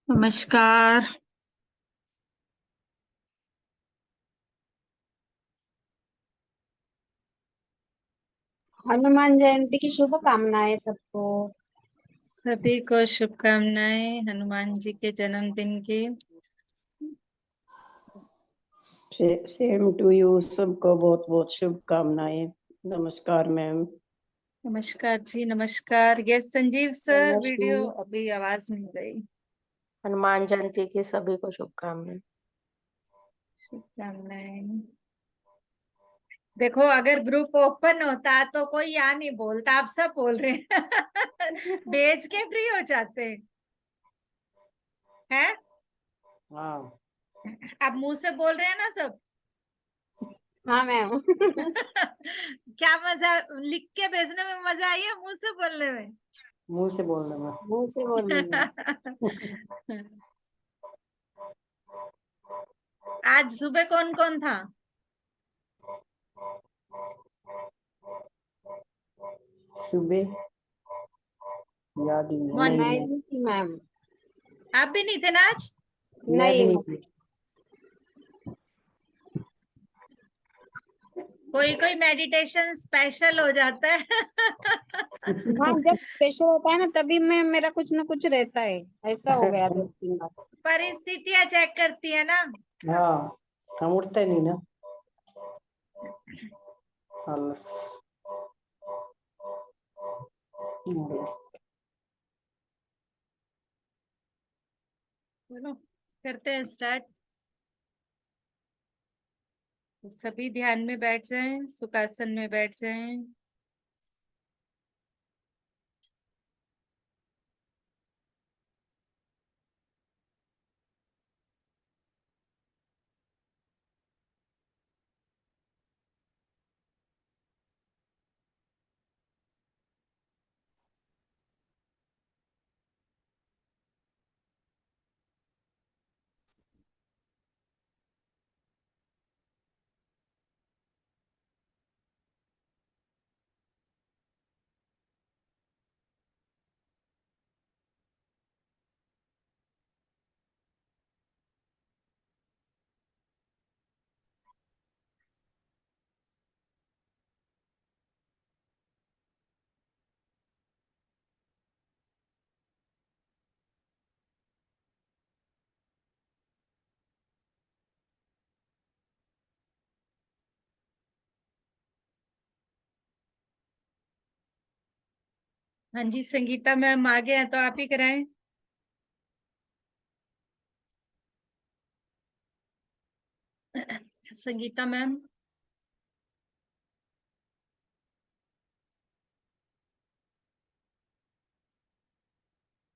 नमस्कार। हनुमान जयंती की शुभकामनाएं सबको। सभी को शुभकामनाएं हनुमान जी के जन्मदिन की। सेम टू यू, सबको बहुत बहुत शुभकामनाएं। नमस्कार मैम। नमस्कार जी, नमस्कार। यस संजीव सर, वीडियो अभी आवाज नहीं गई। हनुमान जयंती की सभी को शुभकामनाएं। शुभकामनाएं। देखो, अगर ग्रुप ओपन होता तो कोई यहाँ नहीं बोलता, आप सब बोल रहे हैं। भेज के फ्री हो जाते हैं। हाँ, आप मुंह से बोल रहे हैं ना सब। हाँ मैम। क्या मजा, लिख के भेजने में मजा आई है मुंह से बोलने में? मुंह से बोलने में। मुंह से बोलने में। आज सुबह कौन कौन था? सुबह याद ही नहीं। मॉर्निंग। नहीं, नहीं थी मैम। आप भी नहीं थे ना आज? मैं भी नहीं। नहीं थी। कोई कोई मेडिटेशन स्पेशल हो जाता है। हाँ, जब स्पेशल होता है ना तभी मैं मेरा कुछ ना कुछ रहता है। ऐसा हो गया 2-3 बार। परिस्थितियां चेक करती है ना। हाँ, हम उठते नहीं ना। आलस। चलो करते हैं स्टार्ट। तो सभी ध्यान में बैठ जाएं, सुखासन में बैठ जाएं। हाँ जी, संगीता मैम आ गए हैं तो आप ही कराएं। Sangeeta ma'am.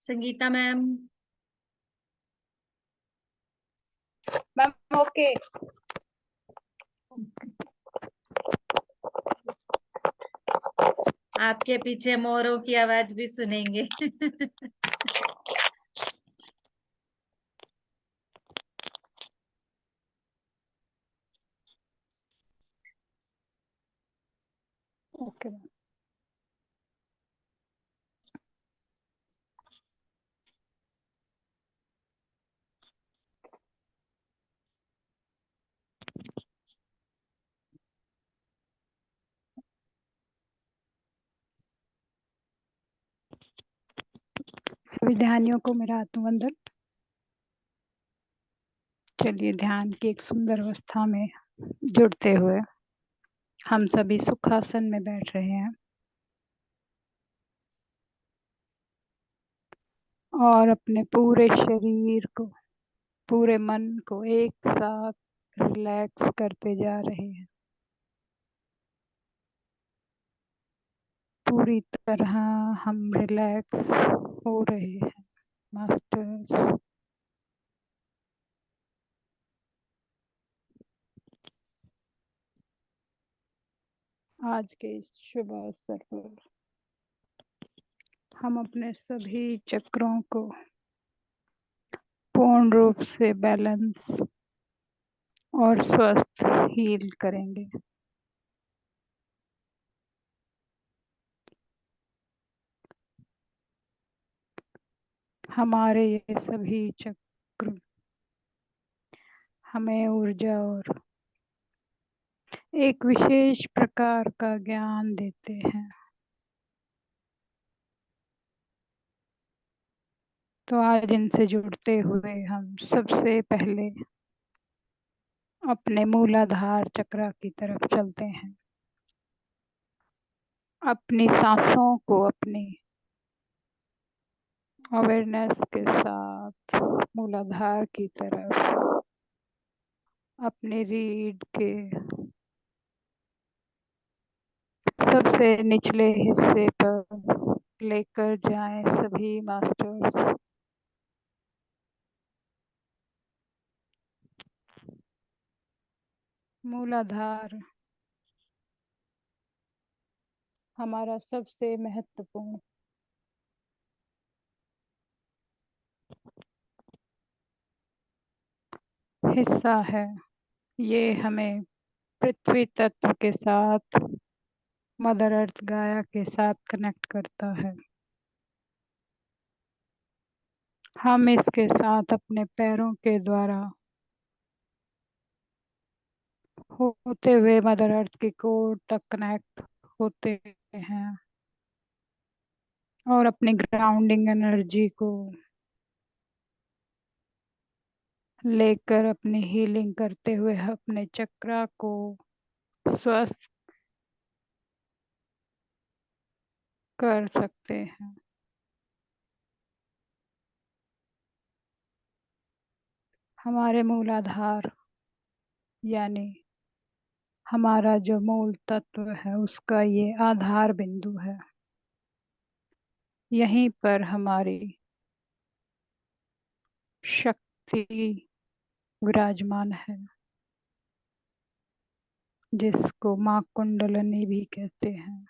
Sangeeta ma'am. Ma'am okay. आपके पीछे मोरों की आवाज भी सुनेंगे। ओके। सभी ध्यानियों को मेरा आत्मवंदन। चलिए ध्यान की एक सुंदर अवस्था में जुड़ते हुए हम सभी सुखासन में बैठ रहे हैं और अपने पूरे शरीर को, पूरे मन को एक साथ रिलैक्स करते जा रहे हैं। पूरी तरह हम रिलैक्स हो रहे हैं मास्टर्स। आज के इस शुभ अवसर पर हम अपने सभी चक्रों को पूर्ण रूप से बैलेंस और स्वस्थ हील करेंगे। हमारे ये सभी चक्र हमें ऊर्जा और एक विशेष प्रकार का ज्ञान देते हैं। तो आज इनसे जुड़ते हुए हम सबसे पहले अपने मूलाधार चक्र की तरफ चलते हैं। अपनी सांसों को अपनी अवेयरनेस के साथ मूलाधार की तरफ अपनी रीढ़ के सबसे निचले हिस्से पर लेकर जाएं सभी मास्टर्स। मूलाधार हमारा सबसे महत्वपूर्ण हिस्सा है। ये हमें पृथ्वी तत्व के साथ, मदर अर्थ गाया के साथ कनेक्ट करता है। हम इसके साथ अपने पैरों के द्वारा होते हुए मदर अर्थ की कोर तक कनेक्ट होते हैं और अपनी ग्राउंडिंग एनर्जी को लेकर अपनी हीलिंग करते हुए अपने चक्रा को स्वस्थ कर सकते हैं। हमारे मूलाधार यानी हमारा जो मूल तत्व है उसका ये आधार बिंदु है। यहीं पर हमारी शक्ति विराजमान है, जिसको माँ कुंडलनी भी कहते हैं।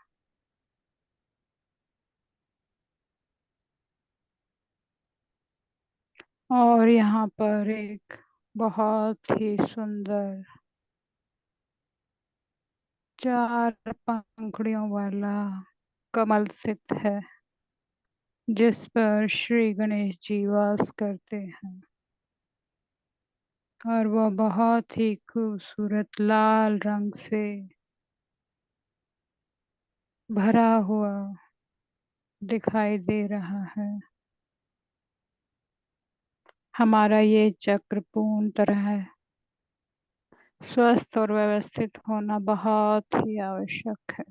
और यहाँ पर एक बहुत ही सुंदर 4 पंखुड़ियों वाला कमल स्थित है, जिस पर श्री गणेश जी वास करते हैं। और वह बहुत ही खूबसूरत लाल रंग से भरा हुआ दिखाई दे रहा है। हमारा ये चक्र पूर्ण तरह स्वस्थ और व्यवस्थित होना बहुत ही आवश्यक है।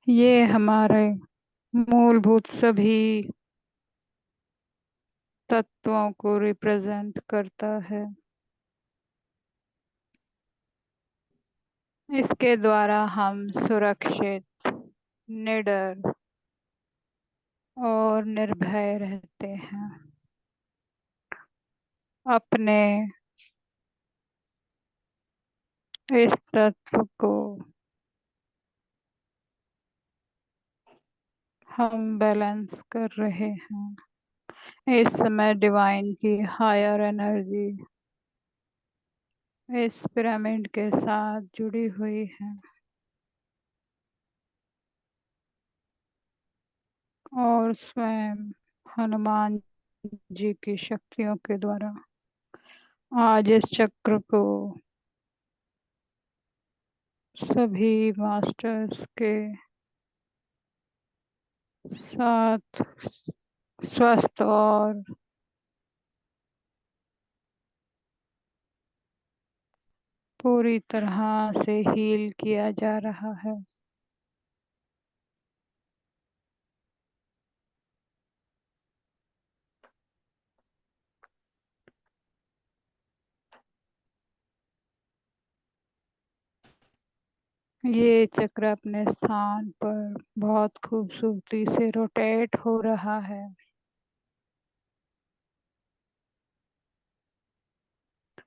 ये हमारे मूलभूत सभी तत्वों को रिप्रेजेंट करता है। इसके द्वारा हम सुरक्षित, निडर और निर्भय रहते हैं। अपने इस तत्व को हम बैलेंस कर रहे हैं। इस समय डिवाइन की हायर एनर्जी इस पिरामिड के साथ जुड़ी हुई है और स्वयं हनुमान जी की शक्तियों के द्वारा आज इस चक्र को सभी मास्टर्स के साथ स्वस्थ और पूरी तरह से हील किया जा रहा है। ये चक्र अपने स्थान पर बहुत खूबसूरती से रोटेट हो रहा है।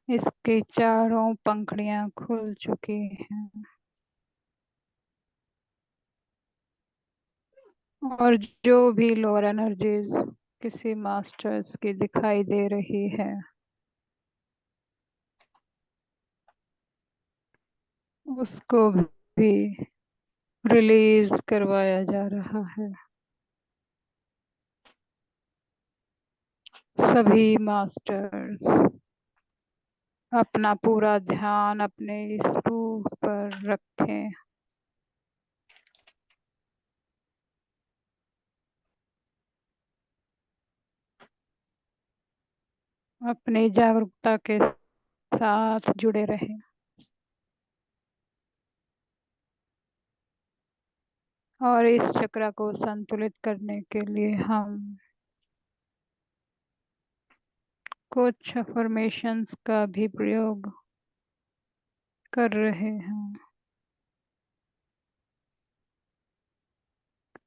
इसके चारों पंखुड़ियां खुल चुकी हैं और जो भी लोअर एनर्जीज किसी मास्टर्स की दिखाई दे रही है, उसको भी रिलीज करवाया जा रहा है। सभी मास्टर्स अपना पूरा ध्यान अपने इस रूह पर रखें। अपनी जागरूकता के साथ जुड़े रहें। और इस चक्र को संतुलित करने के लिए हम कुछ अफर्मेशंस का भी प्रयोग कर रहे हैं।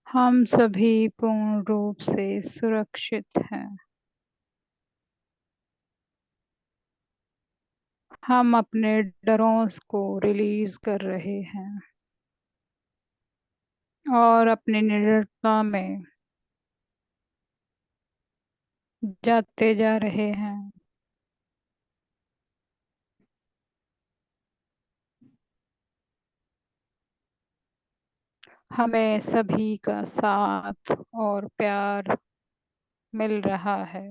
हम सभी पूर्ण रूप से सुरक्षित हैं। हम अपने डरों को रिलीज कर रहे हैं और अपनी निडरता में जाते जा रहे हैं। हमें सभी का साथ और प्यार मिल रहा है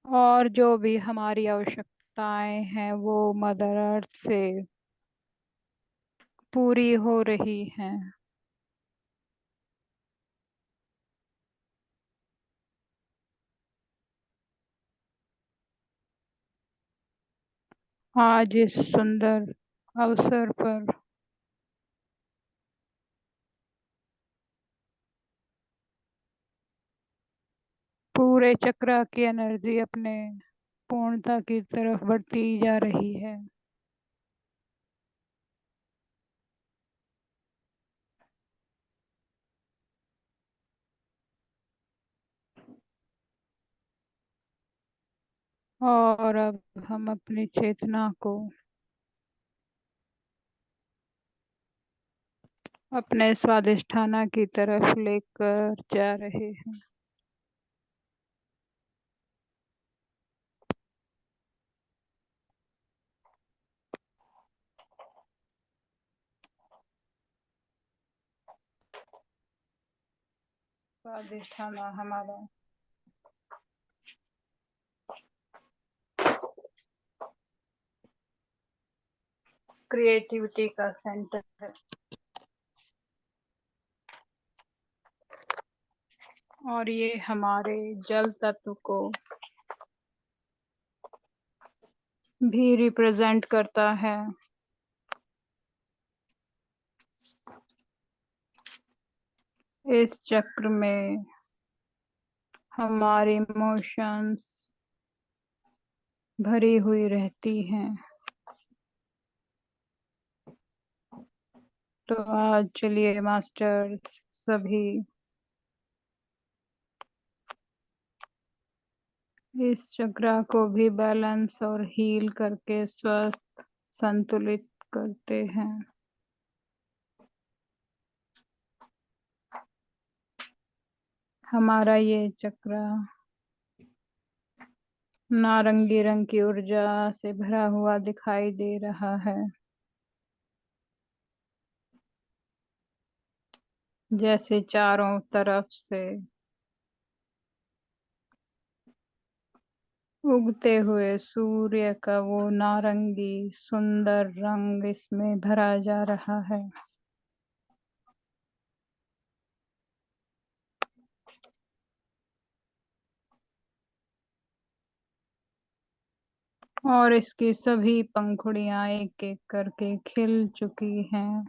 और जो भी हमारी आवश्यकताएं हैं वो मदर अर्थ से पूरी हो रही हैं। आज इस सुंदर अवसर पर पूरे चक्र की एनर्जी अपने पूर्णता की तरफ बढ़ती जा रही है। और अब हम अपनी चेतना को अपने स्वादिष्ठाना की तरफ लेकर जा रहे हैं। स्वादिष्ठाना हमारा क्रिएटिविटी का सेंटर है और ये हमारे जल तत्व को भी रिप्रेजेंट करता है। इस चक्र में हमारी इमोशंस भरी हुई रहती हैं। तो आज चलिए मास्टर्स सभी इस चक्र को भी बैलेंस और हील करके स्वस्थ संतुलित करते हैं। हमारा ये चक्र नारंगी रंग की ऊर्जा से भरा हुआ दिखाई दे रहा है, जैसे चारों तरफ से उगते हुए सूर्य का वो नारंगी सुंदर रंग इसमें भरा जा रहा है। और इसकी सभी पंखुड़ियां एक एक करके खिल चुकी हैं।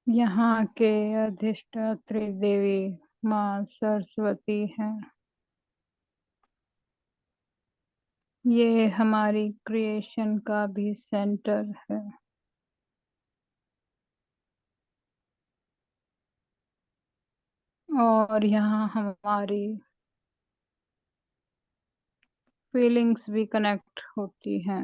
यहाँ के अधिष्ठात्री देवी माँ सरस्वती हैं। ये हमारी क्रिएशन का भी सेंटर है। और यहाँ हमारी फीलिंग्स भी कनेक्ट होती हैं।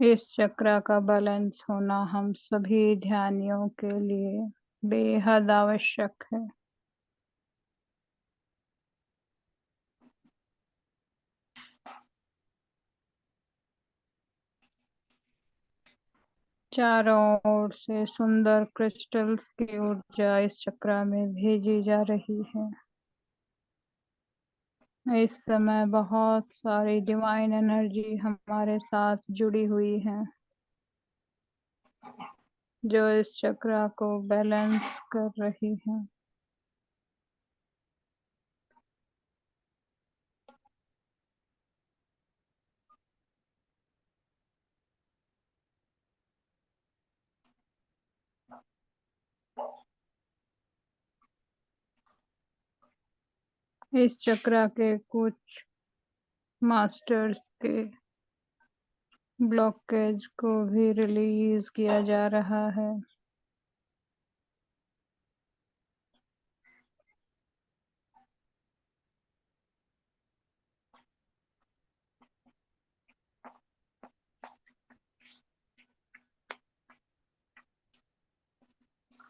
इस चक्र का बैलेंस होना हम सभी ध्यानियों के लिए बेहद आवश्यक है। चारों ओर से सुंदर क्रिस्टल्स की ऊर्जा इस चक्र में भेजी जा रही है। इस समय बहुत सारी डिवाइन एनर्जी हमारे साथ जुड़ी हुई है, जो इस चक्र को बैलेंस कर रही है। इस चक्र के कुछ मास्टर्स के ब्लॉकेज को भी रिलीज किया जा रहा है।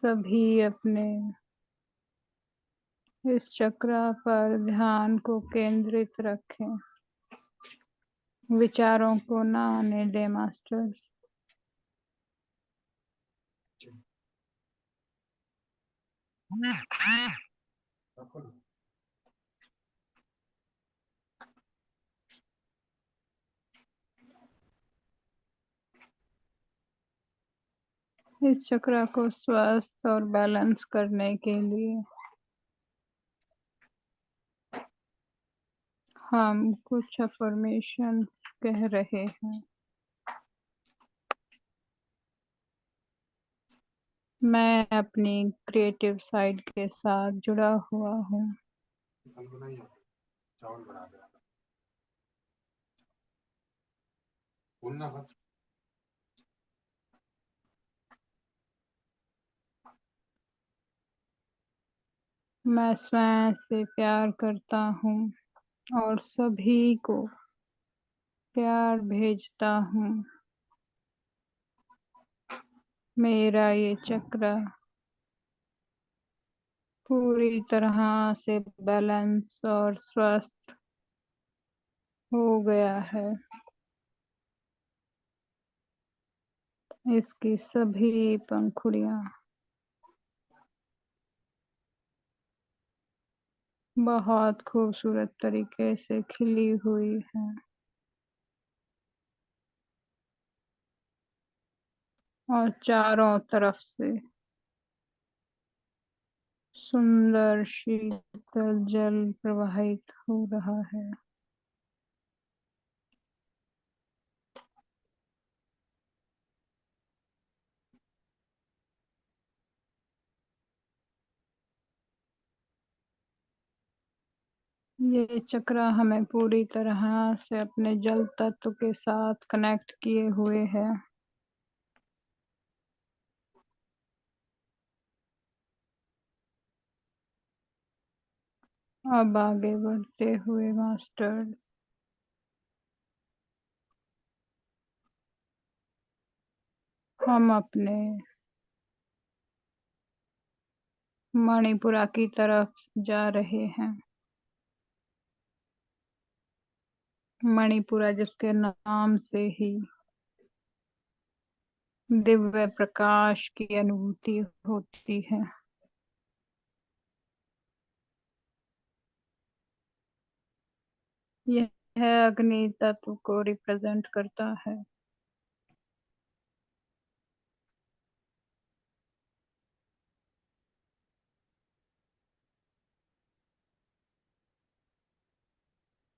सभी अपने इस चक्र पर ध्यान को केंद्रित रखें। विचारों को ना आने दे मास्टर्स। इस चक्र को स्वस्थ और बैलेंस करने के लिए हम कुछ अफर्मेशंस कह रहे हैं। मैं अपनी क्रिएटिव साइड के साथ जुड़ा हुआ हूँ। मैं स्वयं से प्यार करता हूँ और सभी को प्यार भेजता हूँ। मेरा ये चक्र पूरी तरह से बैलेंस और स्वस्थ हो गया है। इसकी सभी पंखुड़ियाँ बहुत खूबसूरत तरीके से खिली हुई हैं और चारों तरफ से सुंदर शीतल जल प्रवाहित हो रहा है। ये चक्र हमें पूरी तरह से अपने जल तत्व के साथ कनेक्ट किए हुए है। अब आगे बढ़ते हुए मास्टर्स हम अपने मणिपुरा की तरफ जा रहे हैं। मणिपुरा जिसके नाम से ही दिव्य प्रकाश की अनुभूति होती है। यह अग्नि तत्व को रिप्रेजेंट करता है।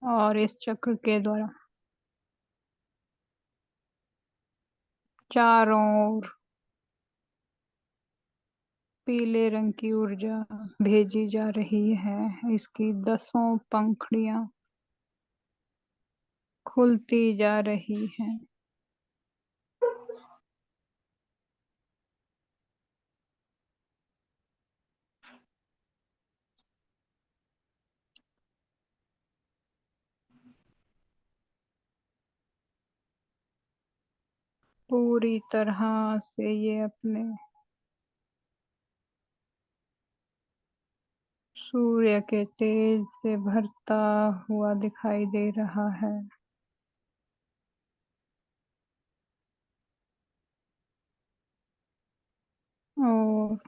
और इस चक्र के द्वारा चारों ओर पीले रंग की ऊर्जा भेजी जा रही है। इसकी 10 पंखुड़ियां खुलती जा रही हैं। पूरी तरह से ये अपने सूर्य के तेज से भरता हुआ दिखाई दे रहा है। और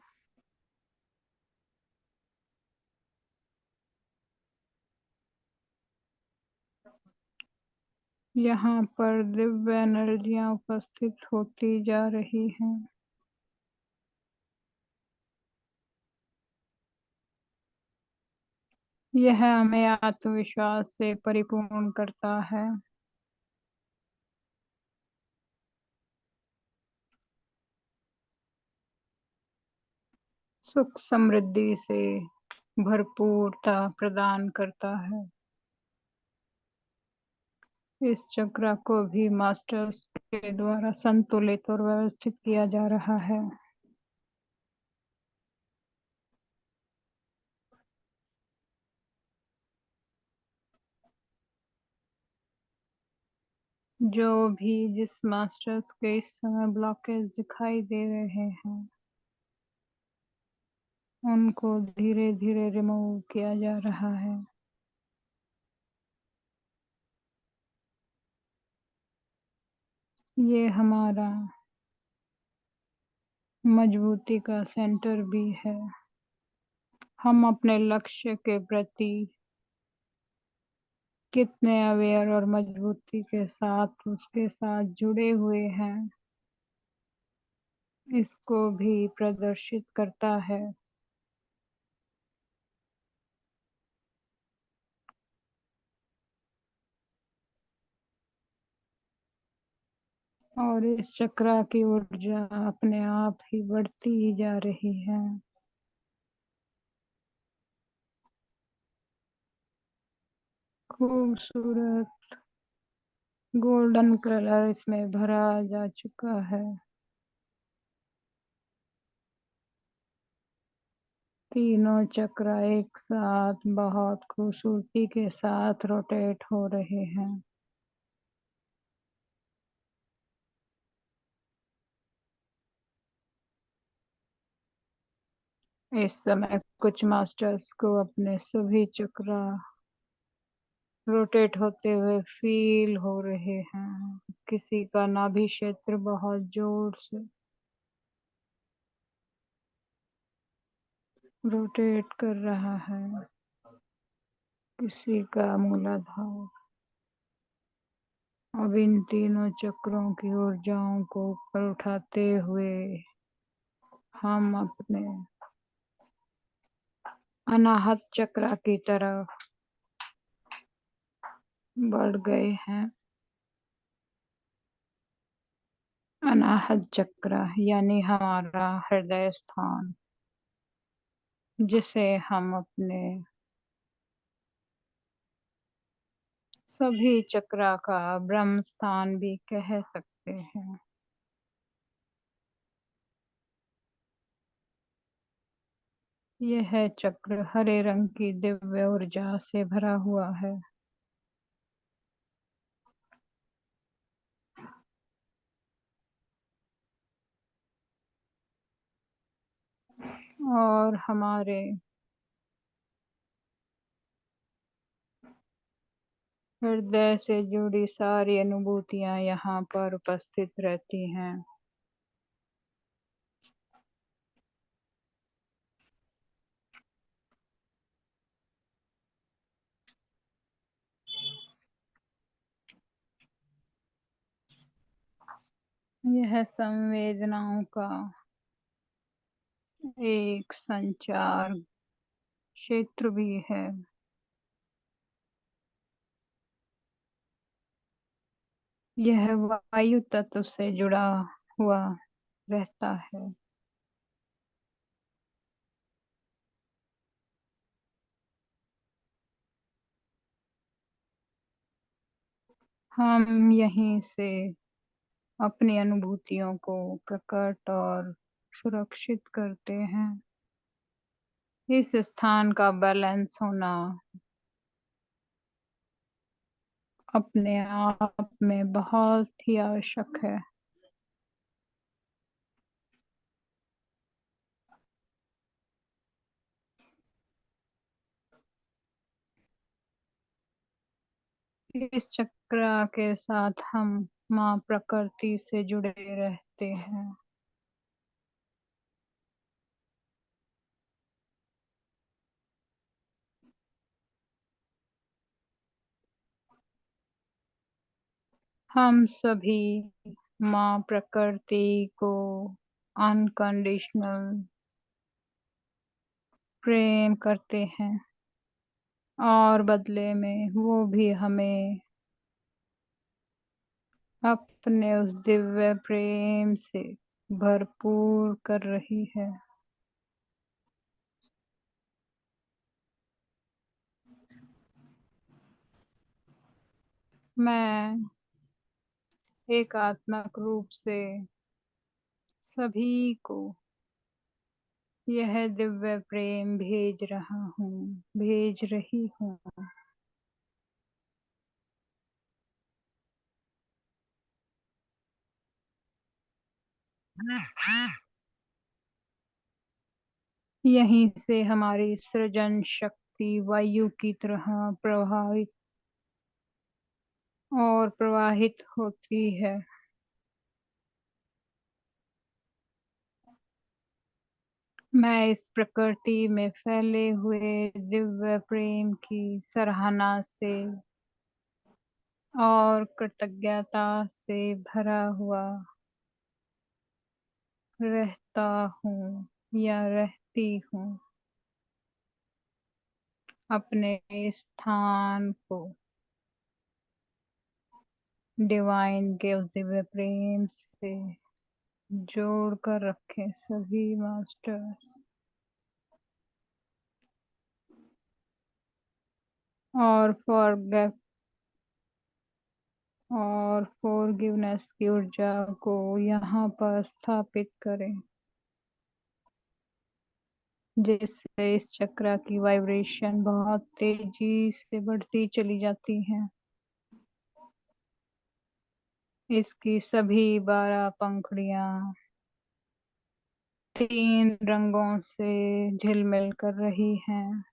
यहाँ पर दिव्य एनर्जियां उपस्थित होती जा रही हैं। यह हमें आत्मविश्वास से परिपूर्ण करता है। सुख समृद्धि से भरपूरता प्रदान करता है। इस चक्र को भी मास्टर्स के द्वारा संतुलित और व्यवस्थित किया जा रहा है। जो भी जिस मास्टर्स के इस समय ब्लॉकेज दिखाई दे रहे हैं उनको धीरे धीरे रिमूव किया जा रहा है। ये हमारा मजबूती का सेंटर भी है। हम अपने लक्ष्य के प्रति कितने अवेयर और मजबूती के साथ उसके साथ जुड़े हुए हैं इसको भी प्रदर्शित करता है। और इस चक्र की ऊर्जा अपने आप ही बढ़ती ही जा रही है। खूबसूरत गोल्डन कलर इसमें भरा जा चुका है। तीनों चक्र एक साथ बहुत खूबसूरती के साथ रोटेट हो रहे हैं। इस समय कुछ मास्टर्स को अपने सभी चक्र रोटेट होते हुए फील हो रहे हैं। किसी का नाभि क्षेत्र बहुत जोर से रोटेट कर रहा है, किसी का मूलाधार। अब इन तीनों चक्रों की ऊर्जाओं को ऊपर उठाते हुए हम अपने अनाहत चक्र की तरफ बढ़ गए हैं। अनाहत चक्र यानी हमारा हृदय स्थान, जिसे हम अपने सभी चक्र का ब्रह्म स्थान भी कह सकते हैं। यह चक्र हरे रंग की दिव्य ऊर्जा से भरा हुआ है। और हमारे हृदय से जुड़ी सारी अनुभूतियां यहाँ पर उपस्थित रहती हैं। यह संवेदनाओं का एक संचार क्षेत्र भी है। यह वायु तत्व से जुड़ा हुआ रहता है। हम यहीं से अपनी अनुभूतियों को प्रकट और सुरक्षित करते हैं। इस स्थान का बैलेंस होना अपने आप में बहुत ही आवश्यक है। इस चक्र के साथ हम माँ प्रकृति से जुड़े रहते हैं। हम सभी माँ प्रकृति को अनकंडीशनल प्रेम करते हैं और बदले में वो भी हमें अपने उस दिव्य प्रेम से भरपूर कर रही है। मैं एकात्मक रूप से सभी को यह दिव्य प्रेम भेज रही हूँ। यहीं से हमारी सृजन शक्ति वायु की तरह प्रभावित और प्रवाहित होती है। मैं इस प्रकृति में फैले हुए दिव्य प्रेम की सराहना से और कृतज्ञता से भरा हुआ रहता हूँ या रहती हूँ। अपने स्थान को डिवाइन के उस दिव्य प्रेम से जोड़ कर रखें सभी मास्टर्स। और फॉरगिवनेस की ऊर्जा को यहाँ पर स्थापित करें, जिससे इस चक्र की वाइब्रेशन बहुत तेजी से बढ़ती चली जाती है। इसकी सभी 12 पंखुड़ियाँ 3 रंगों से झिलमिल कर रही हैं।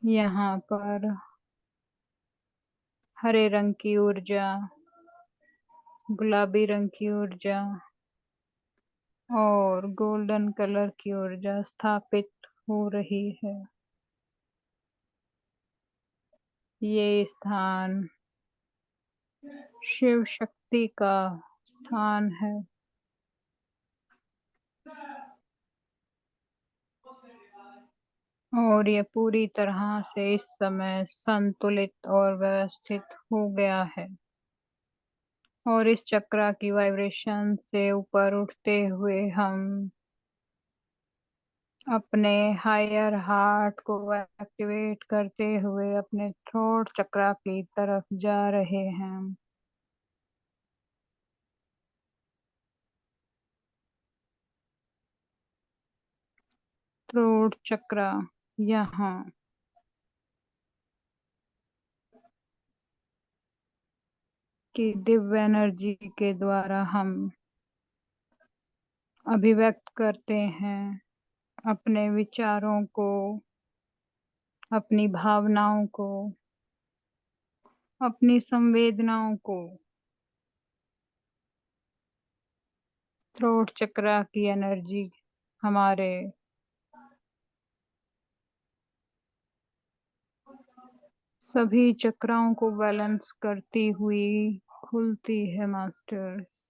यहाँ पर हरे रंग की ऊर्जा, गुलाबी रंग की ऊर्जा और गोल्डन कलर की ऊर्जा स्थापित हो रही है। ये स्थान शिव शक्ति का स्थान है। और ये पूरी तरह से इस समय संतुलित और व्यवस्थित हो गया है। और इस चक्र की वाइब्रेशन से ऊपर उठते हुए हम अपने हायर हार्ट को एक्टिवेट करते हुए अपने थ्रोट चक्र की तरफ जा रहे हैं। थ्रोट चक्र यहाँ की दिव्य एनर्जी के द्वारा हम अभिव्यक्त करते हैं अपने विचारों को, अपनी भावनाओं को, अपनी संवेदनाओं को। थ्रोट चक्र की एनर्जी हमारे सभी चक्राओं को बैलेंस करती हुई खुलती है मास्टर्स।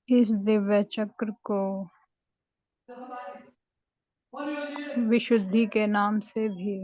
इस दिव्य चक्र को विशुद्धि के नाम से भी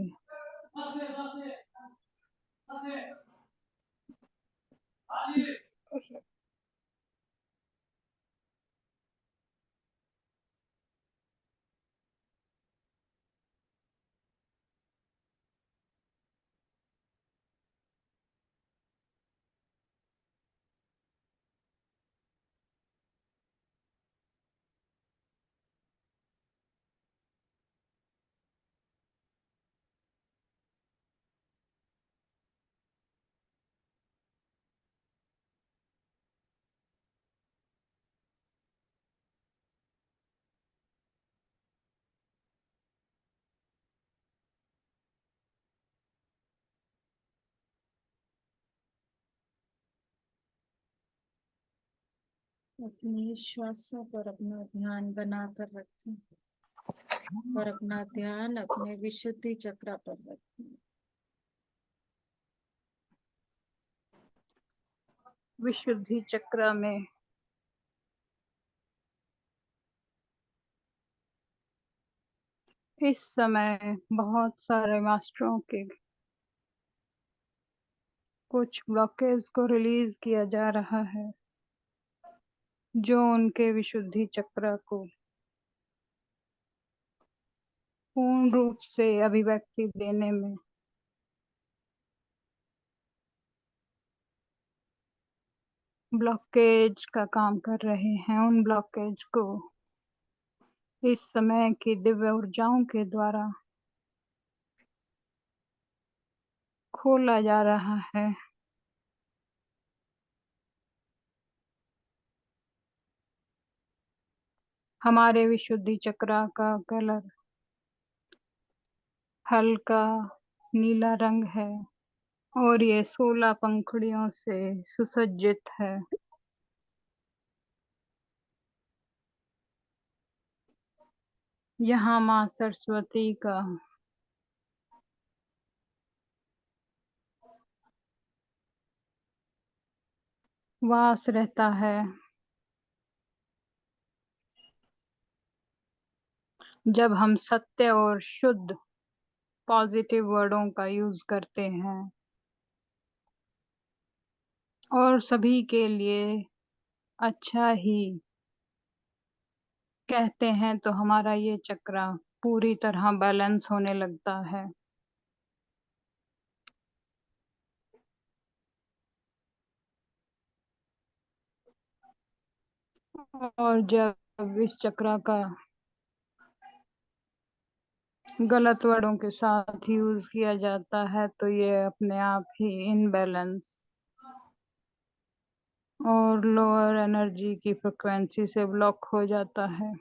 अपनी श्वासों पर अपना ध्यान बनाकर रखें और अपना ध्यान अपने विशुद्धि चक्र पर रखें। विशुद्धि चक्र में इस समय बहुत सारे मास्टरों के कुछ ब्लॉकेज को रिलीज किया जा रहा है, जो उनके विशुद्धि चक्र को पूर्ण रूप से अभिव्यक्ति देने में ब्लॉकेज का काम कर रहे हैं। उन ब्लॉकेज को इस समय की दिव्य ऊर्जाओं के द्वारा खोला जा रहा है। हमारे विशुद्धि चक्र का कलर हल्का नीला रंग है और ये 16 पंखुड़ियों से सुसज्जित है। यहाँ माँ सरस्वती का वास रहता है। जब हम सत्य और शुद्ध पॉजिटिव वर्डों का यूज करते हैं और सभी के लिए अच्छा ही कहते हैं, तो हमारा ये चक्र पूरी तरह बैलेंस होने लगता है। और जब इस चक्र का गलत वर्डों के साथ यूज किया जाता है तो ये अपने आप ही इनबैलेंस और लोअर एनर्जी की फ्रिक्वेंसी से ब्लॉक हो जाता है।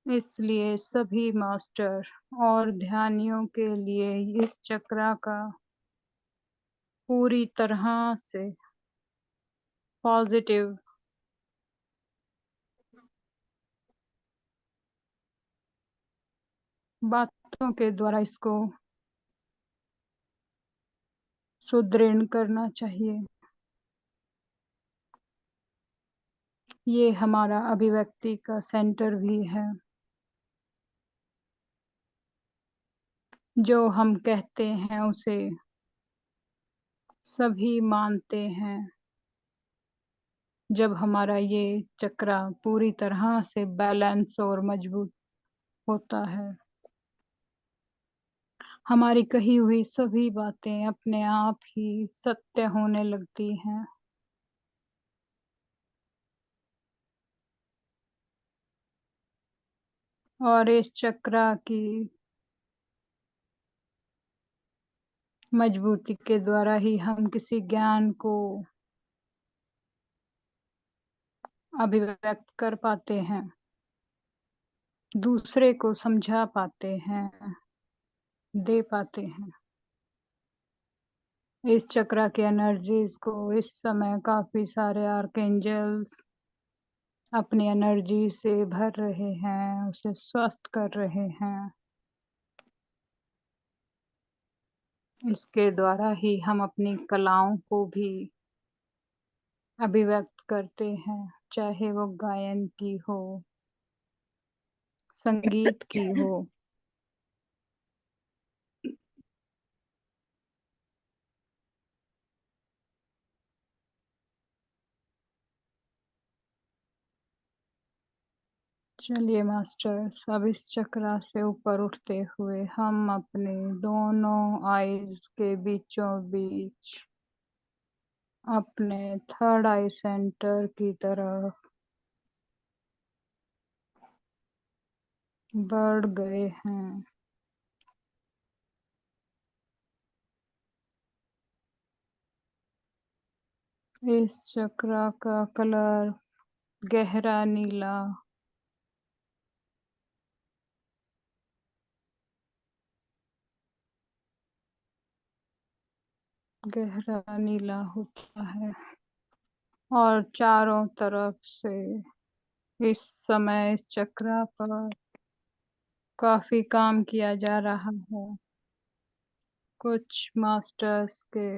इसलिए सभी मास्टर और ध्यानियों के लिए इस चक्र का पूरी तरह से पॉजिटिव बातों के द्वारा इसको सुदृढ़ करना चाहिए। ये हमारा अभिव्यक्ति का सेंटर भी है। जो हम कहते हैं उसे सभी मानते हैं। जब हमारा ये चक्र पूरी तरह से बैलेंस और मजबूत होता है, हमारी कही हुई सभी बातें अपने आप ही सत्य होने लगती हैं। और इस चक्र की मजबूती के द्वारा ही हम किसी ज्ञान को अभिव्यक्त कर पाते हैं, दूसरे को समझा पाते हैं, दे पाते हैं। इस चक्र के एनर्जीज को इस समय काफी सारे आर्कएंजल्स अपनी एनर्जी से भर रहे हैं, उसे स्वस्थ कर रहे हैं। इसके द्वारा ही हम अपनी कलाओं को भी अभिव्यक्त करते हैं, चाहे वो गायन की हो, संगीत की हो। चलिए मास्टर्स, अब इस चक्र से ऊपर उठते हुए हम अपने दोनों आईज के बीचों बीच अपने थर्ड आई सेंटर की तरफ बढ़ गए हैं। इस चक्र का कलर गहरा नीला होता है। और चारों तरफ से इस समय इस चक्रा पर काफी काम किया जा रहा है। कुछ मास्टर्स के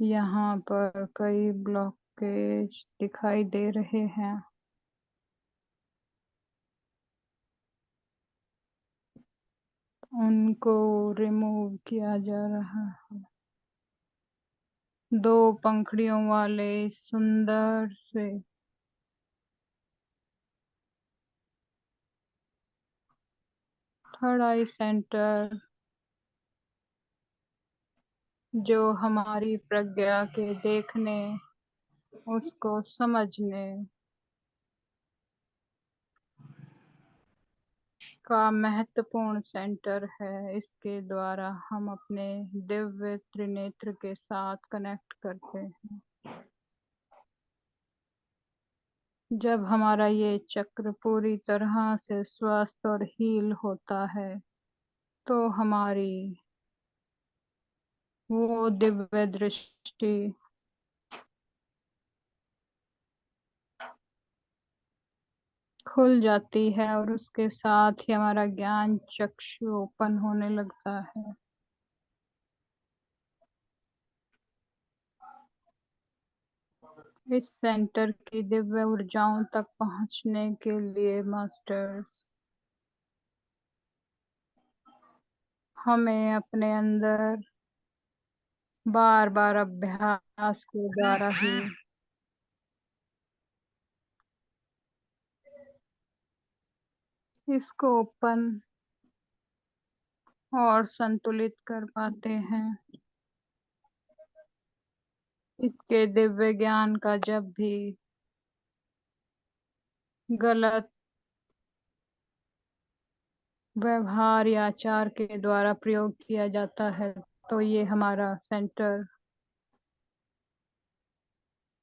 यहाँ पर कई ब्लॉकेज दिखाई दे रहे हैं। उनको रिमूव किया जा रहा है। 2 पंखड़ियों वाले सुंदर से थर्ड आई सेंटर, जो हमारी प्रज्ञा के देखने, उसको समझने का महत्वपूर्ण सेंटर है। इसके द्वारा हम अपने दिव्य त्रिनेत्र के साथ कनेक्ट करते हैं। जब हमारा ये चक्र पूरी तरह से स्वस्थ और हील होता है तो हमारी वो दिव्य दृष्टि खुल जाती है और उसके साथ ही हमारा ज्ञान चक्षु ओपन होने लगता है। इस सेंटर की दिव्य ऊर्जाओं तक पहुंचने के लिए मास्टर्स हमें अपने अंदर बार बार अभ्यास के द्वारा ही इसको ओपन और संतुलित कर पाते हैं। इसके दिव्य ज्ञान का जब भी गलत व्यवहार या आचार के द्वारा प्रयोग किया जाता है तो ये हमारा सेंटर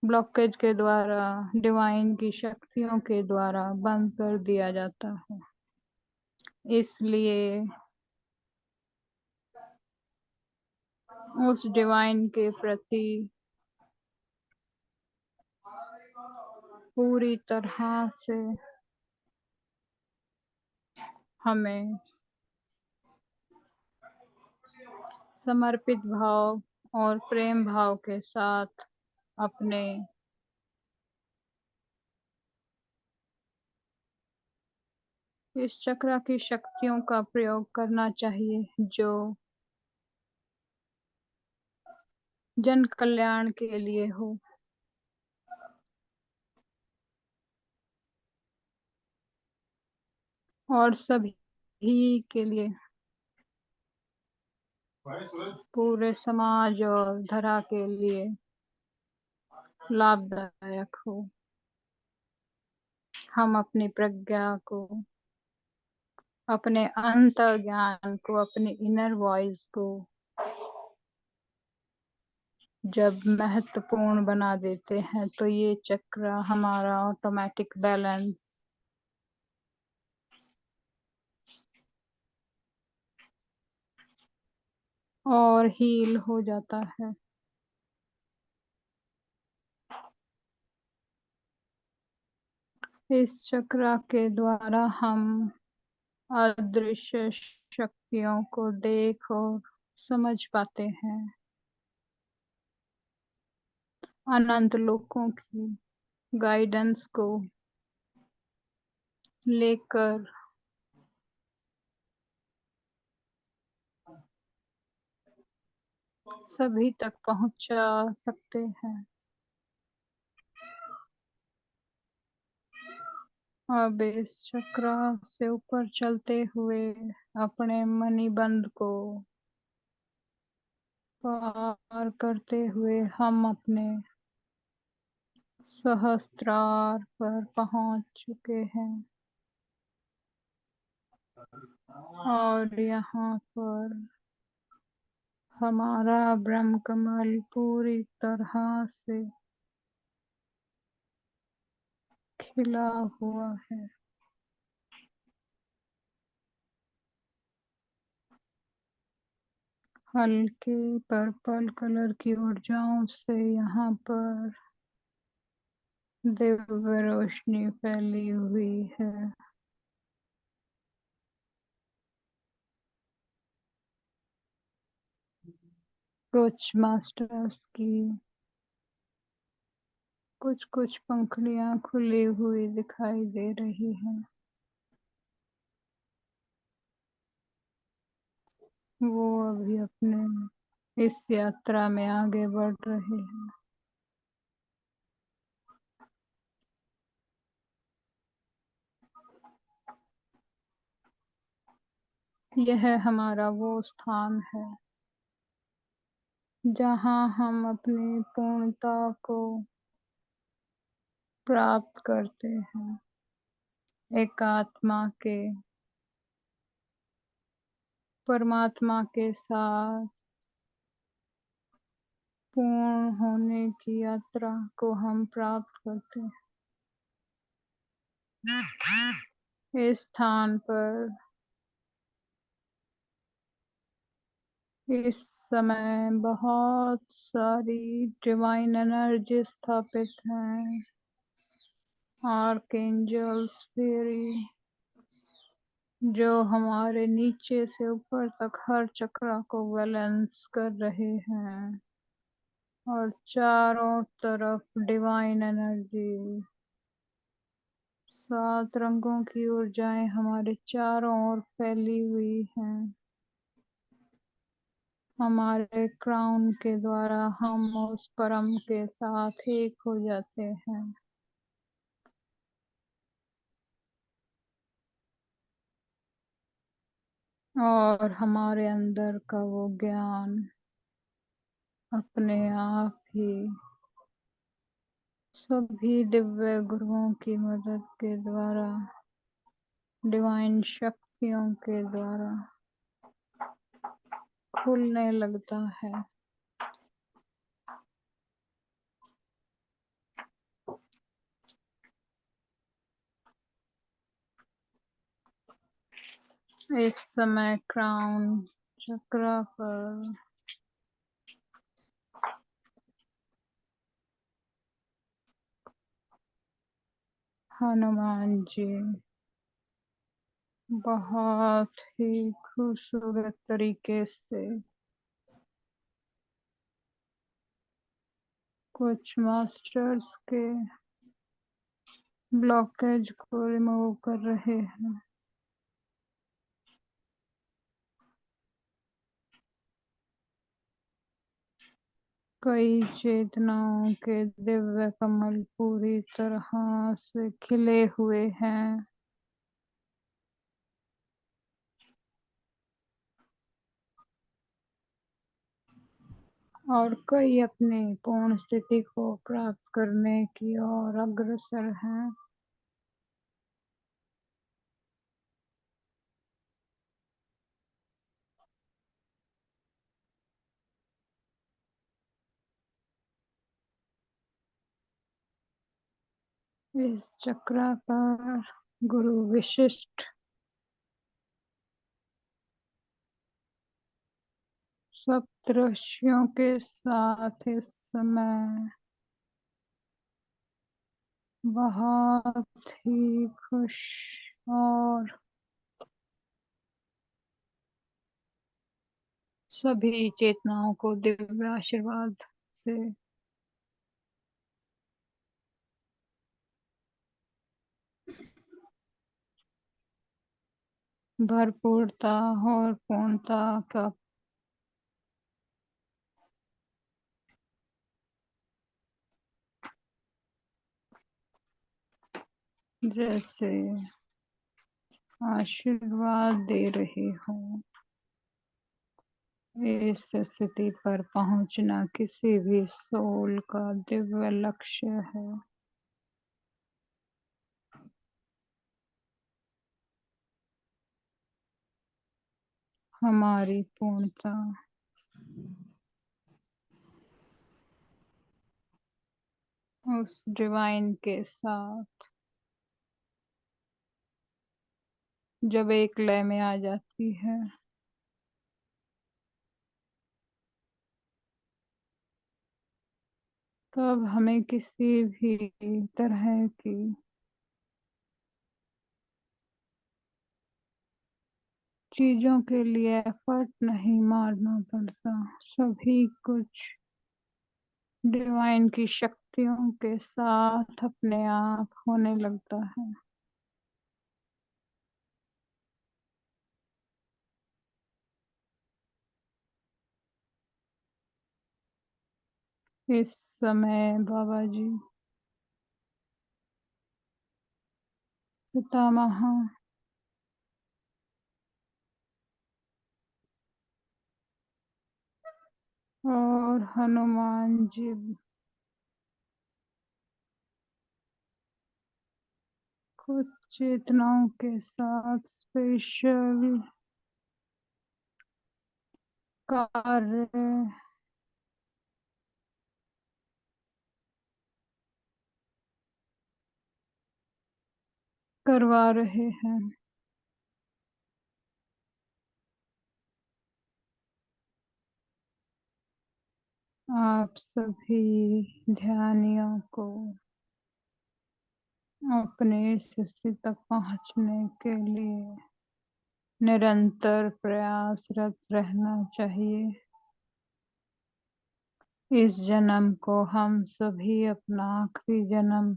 ब्लॉकेज के द्वारा, डिवाइन की शक्तियों के द्वारा बंद कर दिया जाता है। इसलिए उस डिवाइन के प्रति पूरी तरह से हमें समर्पित भाव और प्रेम भाव के साथ अपने इस चक्र की शक्तियों का प्रयोग करना चाहिए जो जन कल्याण के लिए हो। और सभी के लिए, पूरे समाज और धरा के लिए लाभदायक हो। हम अपनी प्रज्ञा को, अपने अंत ज्ञान को, अपने इनर वॉइस को जब महत्वपूर्ण बना देते हैं तो ये चक्र हमारा ऑटोमेटिक बैलेंस और हील हो जाता है। इस चक्र के द्वारा हम अदृश्य शक्तियों को देख और समझ पाते हैं। अनंत लोकों की गाइडेंस को लेकर सभी तक पहुंचा सकते हैं। अब इस चक्र से ऊपर चलते हुए अपने मणिबंध को पार करते हुए हम अपने सहस्त्रार पर पहुंच चुके हैं और यहाँ पर हमारा ब्रह्म कमल पूरी तरह से खिला हुआ है। हल्के पर्पल कलर की ऊर्जाओं से यहाँ पर दिव्य रोशनी फैली हुई है। कुछ मास्टर्स की कुछ पंखुड़ियां खुली हुई दिखाई दे रही हैं। वो अभी अपने इस यात्रा में आगे बढ़ रहे हैं। यह हमारा वो स्थान है जहाँ हम अपनी पूर्णता को प्राप्त करते हैं, एक आत्मा के परमात्मा के साथ पूर्ण होने की यात्रा को हम प्राप्त करते हैं। इस स्थान पर इस समय बहुत सारी डिवाइन एनर्जी स्थापित हैं। आर्कएंजल्स, फेरी, जो हमारे नीचे से ऊपर तक हर चक्र को बैलेंस कर रहे हैं और चारों तरफ डिवाइन एनर्जी, 7 रंगों की ऊर्जाएं हमारे चारों ओर फैली हुई हैं। हमारे क्राउन के द्वारा हम उस परम के साथ एक हो जाते हैं। और हमारे अंदर का वो ज्ञान अपने आप ही सभी दिव्य गुरुओं की मदद के द्वारा, डिवाइन शक्तियों के द्वारा खुलने लगता है। इस समय क्राउन चक्र पर हनुमान जी बहुत ही खूबसूरत तरीके से कुछ मास्टर्स के ब्लॉकेज को रिमूव कर रहे हैं। कई चेतनाओं के दिव्य कमल पूरी तरह से खिले हुए हैं। और कई अपनी पूर्ण स्थिति को प्राप्त करने की ओर अग्रसर हैं। इस चक्र पर गुरु विशिष्ट सप्तऋषियों के साथ इस समय बहुत ही खुश और सभी चेतनाओं को दिव्य आशीर्वाद से भरपूरता और पूर्णता का जैसे आशीर्वाद दे रही हूँ। इस स्थिति पर पहुंचना किसी भी सोल का दिव्य लक्ष्य है। हमारी पूर्णता उस डिवाइन के साथ जब एक लय में आ जाती है तब हमें किसी भी तरह की चीजों के लिए एफर्ट नहीं मारना पड़ता। सभी कुछ डिवाइन की शक्तियों के साथ अपने आप होने लगता है। इस समय बाबा जी, पितामह और हनुमान जी कुछ चेतनाओं के साथ स्पेशल कार्य करवा रहे हैं। आप सभी ध्यानियों को अपने इस स्थिति तक पहुंचने के लिए निरंतर प्रयासरत रहना चाहिए। इस जन्म को हम सभी अपना आखिरी जन्म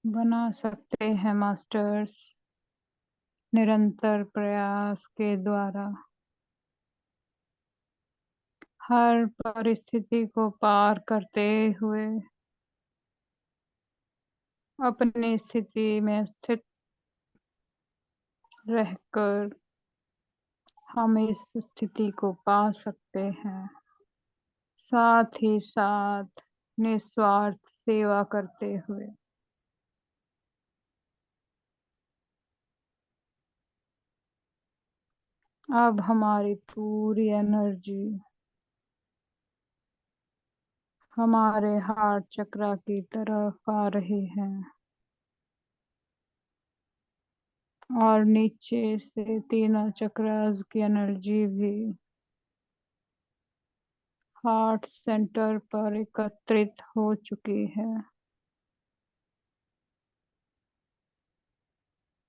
बना सकते हैं मास्टर्स, निरंतर प्रयास के द्वारा। हर परिस्थिति को पार करते हुए अपनी स्थिति में स्थित रहकर हम इस स्थिति को पा सकते हैं, साथ ही साथ निस्वार्थ सेवा करते हुए। अब हमारी पूरी एनर्जी हमारे हार्ट चक्रा की तरफ आ रही है और नीचे से तीनों चक्रास की एनर्जी भी हार्ट सेंटर पर एकत्रित हो चुकी है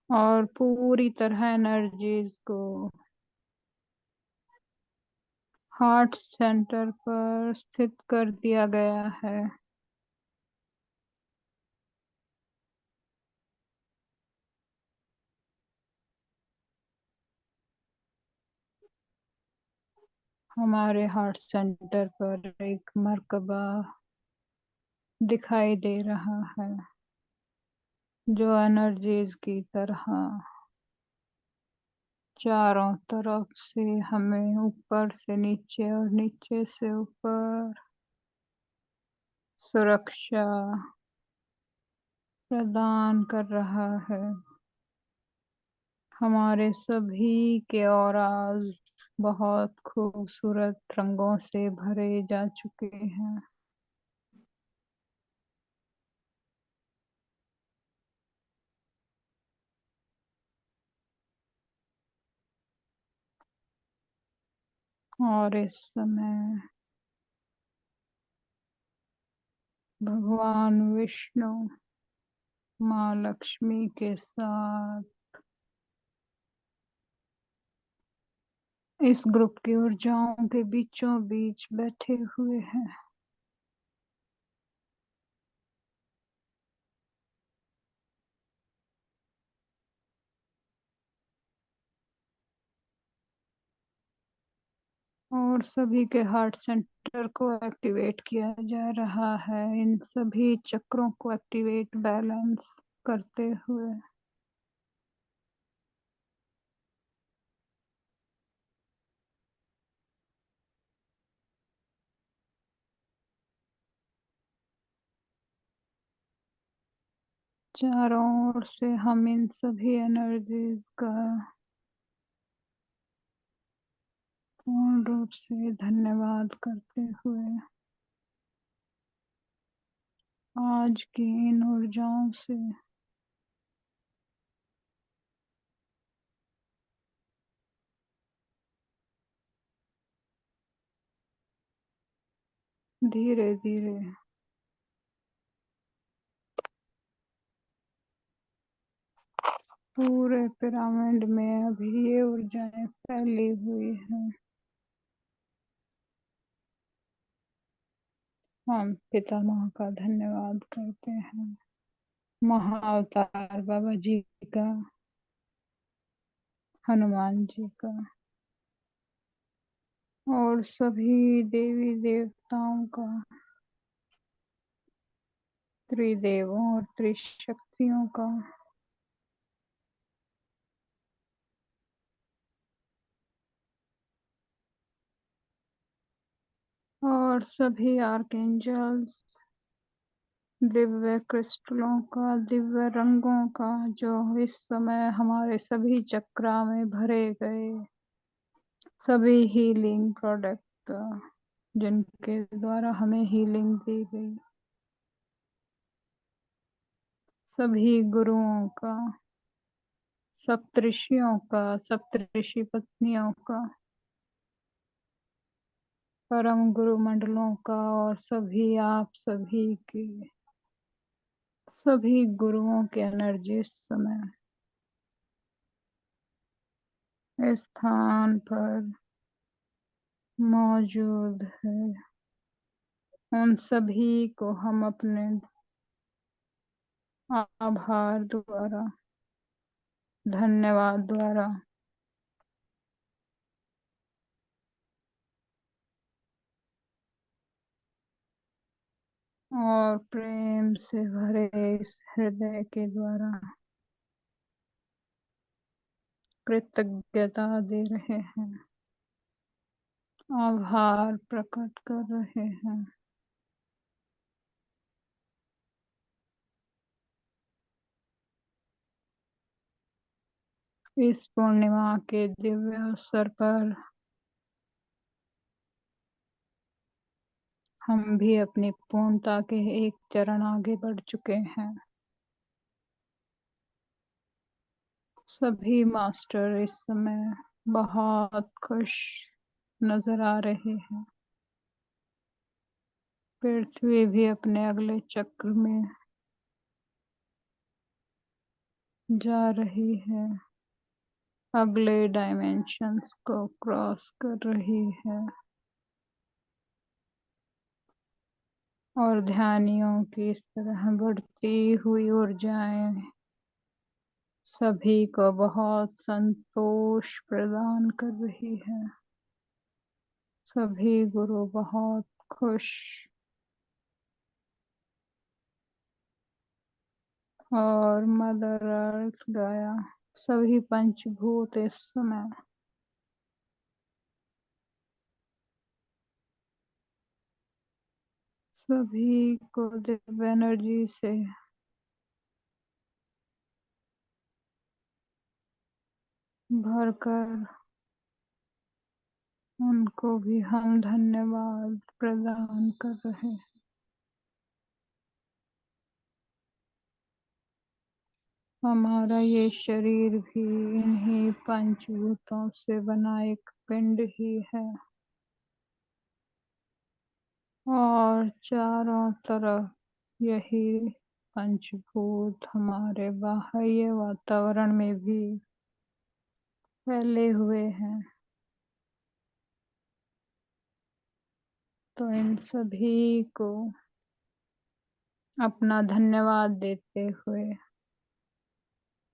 और पूरी तरह एनर्जीज को हार्ट सेंटर पर स्थित कर दिया गया है। हमारे हार्ट सेंटर पर एक मर्कबा दिखाई दे रहा है जो एनर्जीज की तरह चारों तरफ से हमें ऊपर से नीचे और नीचे से ऊपर सुरक्षा प्रदान कर रहा है। हमारे सभी के ऑराज बहुत खूबसूरत रंगों से भरे जा चुके हैं। और इस समय भगवान विष्णु, माँ लक्ष्मी के साथ इस ग्रुप की ऊर्जाओं के बीचों बीच बैठे हुए हैं। और सभी के हार्ट सेंटर को एक्टिवेट किया जा रहा है, इन सभी चक्रों को एक्टिवेट बैलेंस करते हुए। चारों ओर से हम इन सभी एनर्जीज का पूर्ण रूप से धन्यवाद करते हुए आज की इन ऊर्जाओं से धीरे धीरे पूरे पिरामिड में अभी ये ऊर्जाएं फैली हुई हैं। हम पितामह का धन्यवाद करते हैं, महाअवतार बाबा जी का, हनुमान जी का और सभी देवी देवताओं का, त्रिदेवों और त्रिशक्तियों का, और सभी आर्कएंजल्स, दिव्य क्रिस्टलों का, दिव्य रंगों का, जो इस समय हमारे सभी चक्रा में भरे गए, सभी हीलिंग प्रोडक्ट जिनके द्वारा हमें हीलिंग दी गई, सभी गुरुओं का, सप्तऋषियों का, सप्तऋषि पत्नियों का, परम गुरु मंडलों का, और सभी आप सभी के, सभी गुरुओं के एनर्जी इस समय इस स्थान पर मौजूद है। उन सभी को हम अपने आभार द्वारा, धन्यवाद द्वारा और प्रेम से भरे इस हृदय के द्वारा कृतज्ञता दे रहे हैं, आभार प्रकट कर रहे हैं। इस पूर्णिमा के दिव्य अवसर पर हम भी अपनी पूर्णता के एक चरण आगे बढ़ चुके हैं। सभी मास्टर इस समय बहुत खुश नजर आ रहे हैं। पृथ्वी भी अपने अगले चक्र में जा रही है, अगले डायमेंशंस को क्रॉस कर रही है, और ध्यानियों की इस तरह बढ़ती हुई ऊर्जाएं सभी को बहुत संतोष प्रदान कर रही है। सभी गुरु बहुत खुश और मदर अर्थ गाया, सभी पंचभूत इस समय सभी को दिव्य एनर्जी से भरकर उनको भी हम धन्यवाद प्रदान कर रहे हैं। हमारा ये शरीर भी इन्हीं पंचभूतों से बना एक पिंड ही है, और चारों तरफ यही पंचभूत हमारे बाह्य वातावरण में भी फैले हुए हैं। तो इन सभी को अपना धन्यवाद देते हुए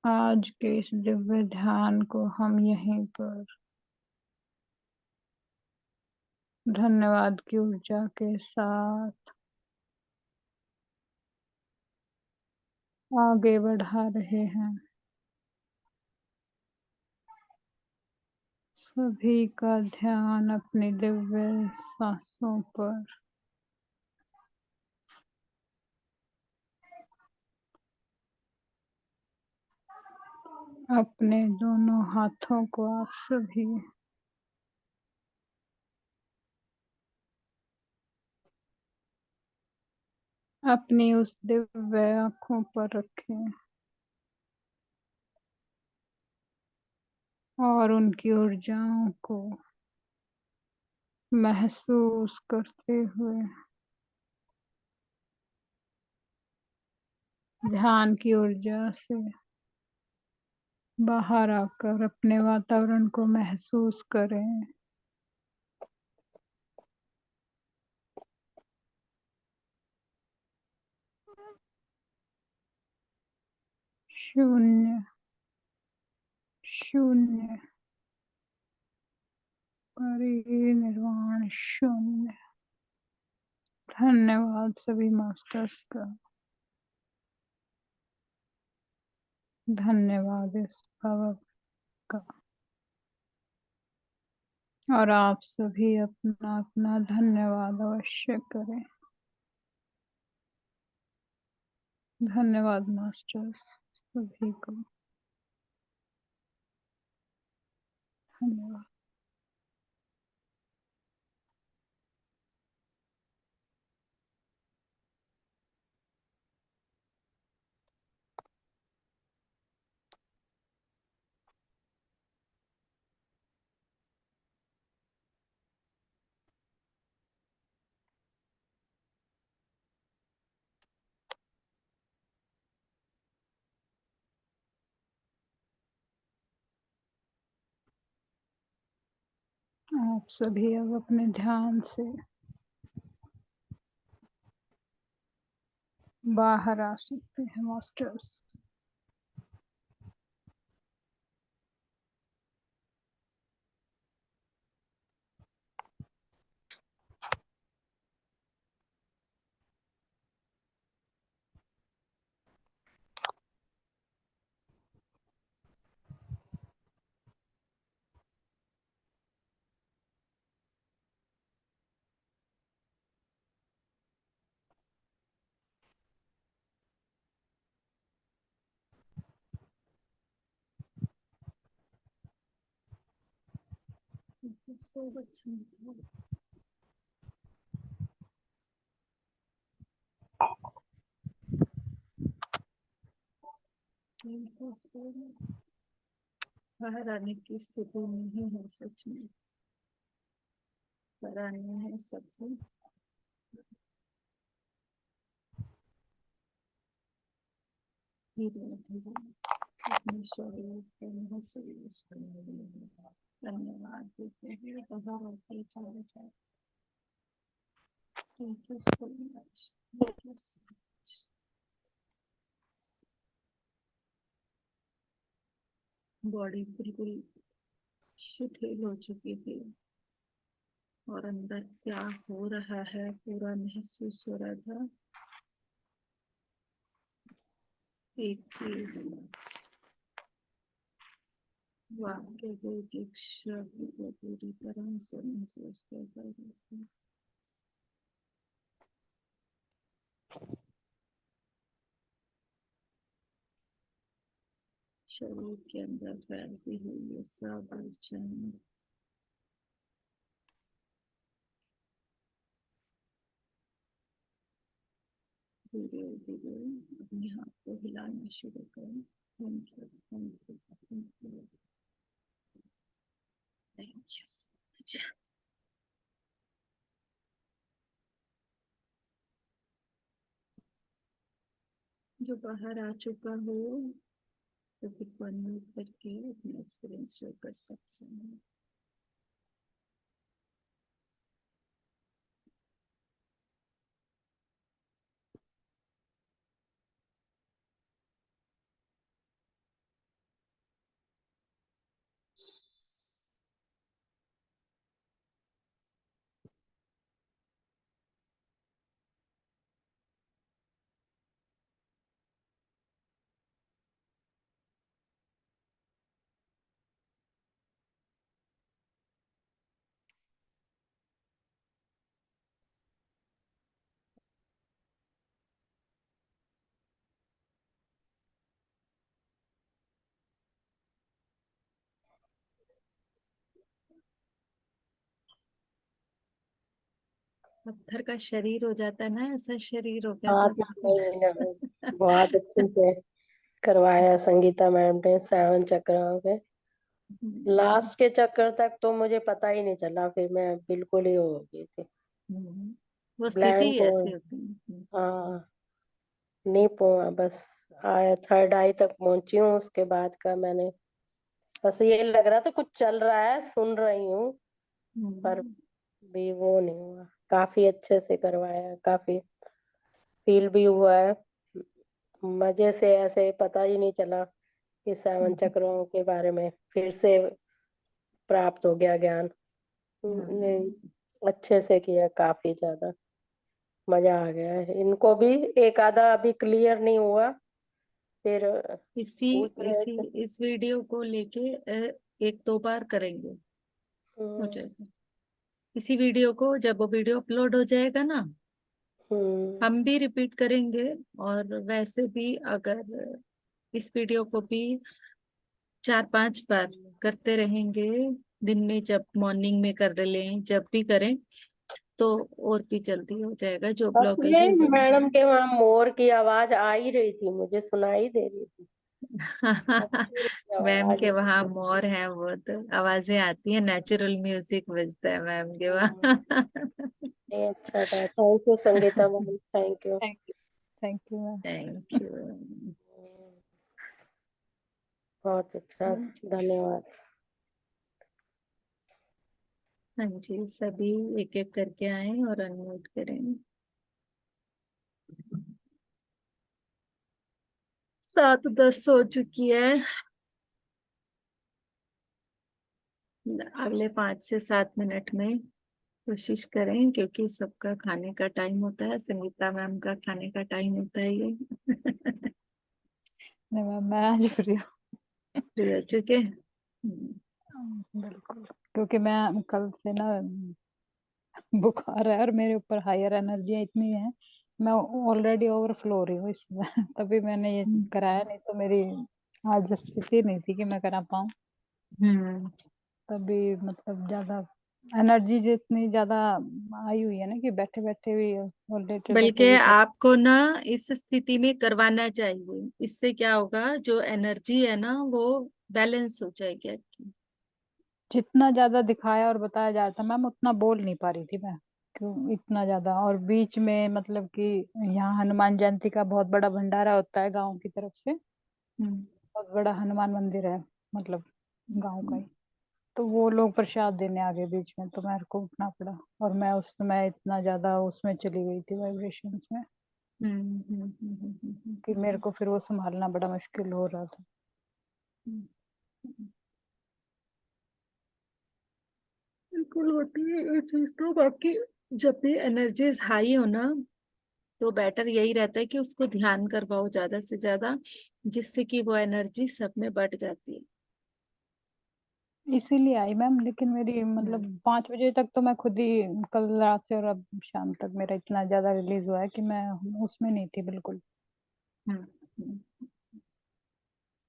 आज के इस दिव्य ध्यान को हम यहीं पर धन्यवाद की ऊर्जा के साथ आगे बढ़ा रहे हैं। सभी का ध्यान अपनी दिव्य सांसों पर, अपने दोनों हाथों को आप सभी अपनी उस दिव्य आंखों पर रखें और उनकी ऊर्जाओं को महसूस करते हुए ध्यान की ऊर्जा से बाहर आकर अपने वातावरण को महसूस करें। शून्य, शून्य, परिनिर्वाण शून्य। धन्यवाद सभी मास्टर्स का, धन्यवाद इस पावर का। और आप सभी अपना अपना धन्यवाद अवश्य करें। धन्यवाद मास्टर्स सभी को, धन्यवाद। आप सभी अब अपने ध्यान से बाहर आ सकते हैं मास्टर्स। So much. बाहर आने की स्थिति नहीं है सच में, पर आना है सबको। धीरे धीरे अपने शरीर को महसूस करने, धन्यवाद देते हैं। बाहर आते चले जाए। Thank you so much. Thank you so much. Body बिल्कुल शिथिल हो चुकी थी और अंदर क्या हो रहा है पूरा महसूस हो रहा था। एक वाक्य को, एक शब्द को पूरी तरह से महसूस कर रहे थे। शरीर के अंदर फैलती हुई ये सब ऊर्जाएं धीरे धीरे अपने हाथ को हिलाना शुरू करें। Thank you, thank you, thank you, thank you so much. जो बाहर आ चुका हो तो फिर अनम्यूट करके अपना एक्सपीरियंस शेयर कर सकते हैं। पत्थर का शरीर हो जाता है ना, ऐसा शरीर हो गया हाँ था नहीं ना, बिल्कुल। बहुत अच्छे से करवाया संगीता मैम ने 7 चक्र पे। लास्ट के चक्कर तक तो मुझे पता ही नहीं चला, फिर मैं बिल्कुल ही हो गई थी, वो स्थिति ब्लैंक हो। ऐसी होती है। हाँ नहीं पहुंचा, बस आया थर्ड आई तक पहुंची हूँ, उसके बाद का मैंने बस ये लग रहा था कुछ चल रहा है, सुन रही हूँ, पर भी वो नहीं हुआ। काफी अच्छे से करवाया, काफी फील भी हुआ है मजे से, ऐसे पता ही नहीं चला कि 7 चक्रों के बारे में फिर से प्राप्त हो गया ज्ञान। नहीं, अच्छे से किया, काफी ज्यादा मजा आ गया है। इनको भी एक आधा अभी क्लियर नहीं हुआ, फिर इसी पूछ रहे इसी थे। इस वीडियो को लेके एक दो बार करेंगे, हो हम्म, जाएगा। इसी वीडियो को जब वो वीडियो अपलोड हो जाएगा ना, हम्म, हम भी रिपीट करेंगे। और वैसे भी अगर इस वीडियो को भी 4-5 बार करते रहेंगे दिन में, जब मॉर्निंग में कर लें, जब भी करें तो और भी जल्दी हो जाएगा जो सच ब्लॉकेजेस में हैं। मैडम के वहां मोर की आवाज आ ही रही थी, मुझे सुनाई दे रही थी, अच्छी रही मैम आवाज। के वहाँ मोर हैं, वो तो आवाजें आती हैं, नेचुरल म्यूजिक बजता है मैम के हम्म, वहाँ। नहीं, अच्छा था, thank you Sangeeta ma'am, thank you. Thank you ma'am. Thank you. बहुत अच्छा, धन्यवाद। हाँ जी, सभी एक एक करके आए और अनम्यूट करें। 7:10 हो चुकी है। अगले 5 से 7 मिनट में कोशिश करें, क्योंकि सबका खाने का टाइम होता है, संगीता मैम का खाने का टाइम होता है ये। नहीं मैम, मैं आज फ्री फ्री हो चुके। हूँ बिल्कुल, क्योंकि मैं कल से ना बुखार है और मेरे ऊपर हायर एनर्जी इतनी है, मैं ऑलरेडी ओवरफ्लो हो रही हूँ इसमें। तभी मैंने ये कराया, नहीं तो मेरी आज स्थिति नहीं थी कि मैं करा पाऊँ। हम्म। तभी मतलब ज्यादा एनर्जी जितनी ज्यादा आई हुई है ना, कि बैठे बैठे भी और लेटे लेटे बल्कि भी थक। आपको ना इस स्थिति में करवाना चाहिए। इससे क्या होगा, जो एनर्जी है ना वो बैलेंस हो जाएगी आपकी। जितना ज्यादा दिखाया और बताया जा रहा था मैम, उतना बोल नहीं पा रही थी मैं, क्यों इतना ज्यादा। और बीच में मतलब कि यहाँ हनुमान जयंती का बहुत बड़ा भंडारा होता है गांव की तरफ से, हम्म। बहुत बड़ा हनुमान मंदिर है, मतलब गांव का ही। तो वो लोग प्रसाद देने आ गए बीच में, तो मेरे को उठना पड़ा, और मैं उस समय इतना ज्यादा उसमें चली गई थी वाइब्रेशंस में, कि मेरे को फिर वो संभालना बड़ा मुश्किल हो रहा था। बिल्कुल होती है ये चीज तो। बाकी जब भी एनर्जीज हाई हो ना, तो बेटर यही रहता है कि उसको ध्यान करवाओ ज्यादा से ज्यादा, जिससे कि वो एनर्जी सब में बढ़ जाती है। इसीलिए आई मैम, लेकिन मेरी मतलब 5 बजे तक तो मैं खुद ही, कल रात से और अब शाम तक मेरा इतना ज्यादा रिलीज हुआ है कि मैं उसमें नहीं थी बिल्कुल। हम्म। हम्म।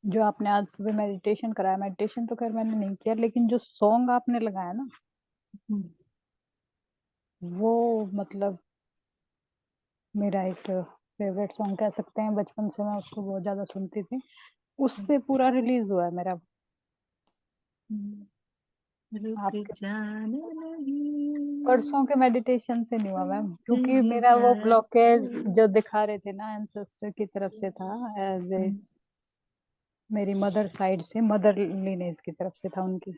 जो आपने आज सुबह मेडिटेशन कराया, मेडिटेशन तो खैर मैंने नहीं किया, लेकिन जो सॉन्ग आपने लगाया ना, हम्म। वो मतलब मेरा एक फेवरेट सॉन्ग कह सकते हैं। बचपन से मैं उसको बहुत ज्यादा सुनती थी, उससे पूरा रिलीज हुआ है मेरा। रुक आपके जाना नहीं, परसों के मेडिटेशन से नहीं हुआ मैम, क्योंकि नहीं मेरा वो हार। ब्लॉकेज जो दिखा रहे थे ना एंसेस्टर की तरफ से था, एज ए मेरी मदर साइड से, मदर लीनेज की तरफ से था उनकी।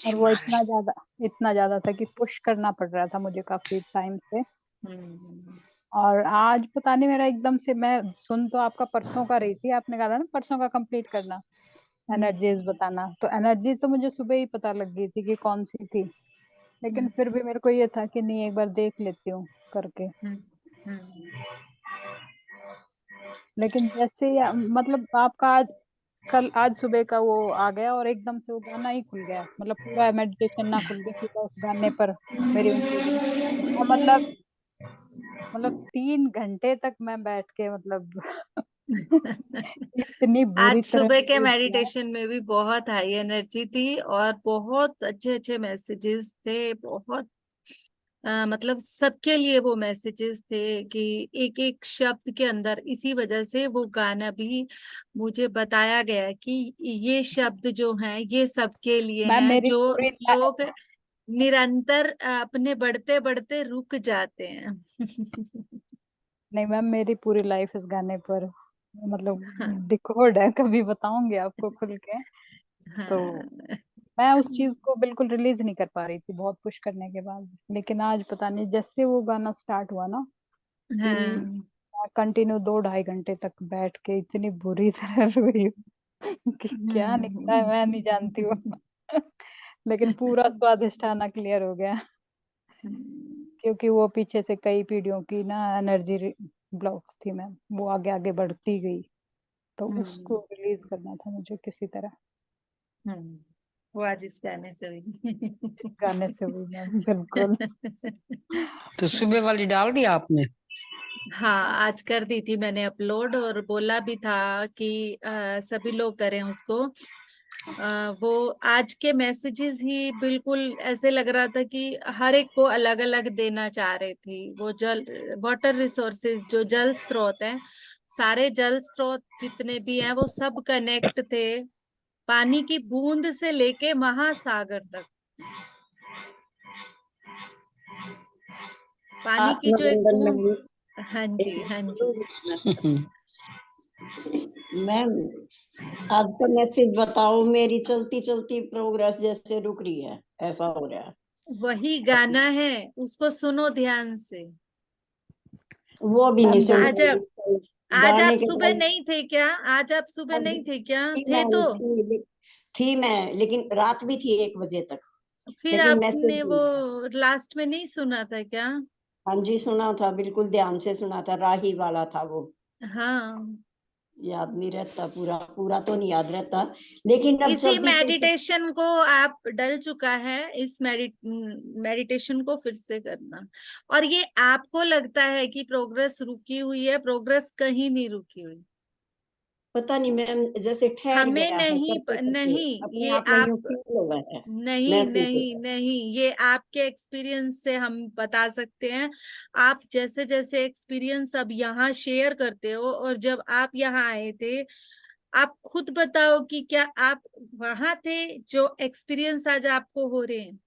और वो इतना ज्यादा था कि पुश करना पड़ रहा था मुझे काफी टाइम से। और आज पता नहीं मेरा एकदम से, मैं सुन तो आपका परसों का रही थी, आपने कहा था ना परसों का कंप्लीट करना, एनर्जीज बताना, तो एनर्जी तो मुझे सुबह ही पता लग गई थी कि कौन सी थी, लेकिन फिर भी मेरे को ये था कि नहीं, एक बार देख लेती हूँ करके। लेकिन जैसे ही मतलब आपका आज सुबह का वो आ गया, और एकदम से वो गाना ही खुल गया, मतलब पूरा मेडिटेशन ना खुल के सीधा उस गाने पर मेरी उंगली गई। और मतलब 3 घंटे तक मैं बैठ के मतलब इतनी बुरी आज तरह सुबह के रिलीज हुआ। मेडिटेशन में भी बहुत हाई एनर्जी थी और बहुत अच्छे अच्छे मैसेजेस थे, बहुत मतलब सबके लिए वो मैसेजेस थे कि एक एक शब्द के अंदर, इसी वजह से वो गाना भी मुझे बताया गया कि ये शब्द जो हैं ये सबके लिए मैम हैं, मेरी जो पूरी लोग निरंतर अपने बढ़ते बढ़ते रुक जाते हैं। नहीं मैम, मेरी पूरी लाइफ इस गाने पर मतलब हाँ डिकोड है, कभी बताऊंगी आपको खुल के। तो हाँ मैं उस चीज को बिल्कुल रिलीज नहीं कर पा रही थी बहुत पुश करने के बाद, लेकिन आज पता नहीं जैसे वो गाना स्टार्ट हुआ ना कि हाँ कंटिन्यू 2-2.5 घंटे तक बैठ के इतनी बुरी तरह रोई कि क्या निकला है मैं नहीं जानती हूँ। लेकिन पूरा स्वादिष्ट खाना क्लियर हो गया, क्योंकि वो पीछे से कई पीढ़ियों की ना एनर्जी ब्लॉक्स थी मैम, वो आगे आगे बढ़ती गई, तो उसको रिलीज करना था मुझे किसी तरह। वो आज इस गाने से हुई। गाने से हुई मैम, बिल्कुल। तो सुबह वाली डाल दी आपने? हाँ आज कर दी थी मैंने अपलोड, और बोला भी था कि सभी लोग करें उसको। वो आज के मैसेजेस ही बिल्कुल ऐसे लग रहा था कि हर एक को अलग अलग देना चाह रही थी। वो जल वाटर रिसोर्सेज, जो जल स्रोत हैं, सारे जल स्रोत जितने भी हैं वो सब कनेक्ट थे, पानी की बूंद से लेके महासागर तक। पानी की जो एक आत्मबंधन बूंद। में हाँ जी, हाँ जी। मैम आज का मैसेज बताओ, मेरी चलती चलती प्रोग्रेस जैसे रुक रही है, ऐसा हो रहा है। वही गाना है, उसको सुनो ध्यान से। वो भी नहीं मैम सुन आज रही आज गाने आप के सुबह बाद। नहीं थे क्या? आज आप सुबह नहीं थे क्या? थी थे मैं तो थी मैं, लेकिन रात भी थी 1 बजे तक, फिर लेकिन आपने मैसेज वो नहीं। लास्ट में नहीं सुना था क्या? हाँ जी सुना था, बिल्कुल ध्यान से सुना था, राही वाला था वो। हाँ, याद नहीं रहता, पूरा पूरा तो नहीं याद रहता, लेकिन अब इसी चलती चलती। मेडिटेशन को आप डल चुका है, इस मेडिटेशन को फिर से करना। और ये आपको लगता है कि प्रोग्रेस रुकी हुई है, प्रोग्रेस कहीं नहीं रुकी हुई। पता नहीं मैम, जैसे ठहर हमें गया है नहीं करते करते, नहीं, अपने ये आप में यूं आप फील हो गया है, नहीं महसूस हो नहीं गया। नहीं, ये आपके एक्सपीरियंस से हम बता सकते हैं। आप जैसे जैसे एक्सपीरियंस अब यहाँ शेयर करते हो, और जब आप यहाँ आए थे, आप खुद बताओ कि क्या आप वहां थे जो एक्सपीरियंस आज आपको हो रहे हैं?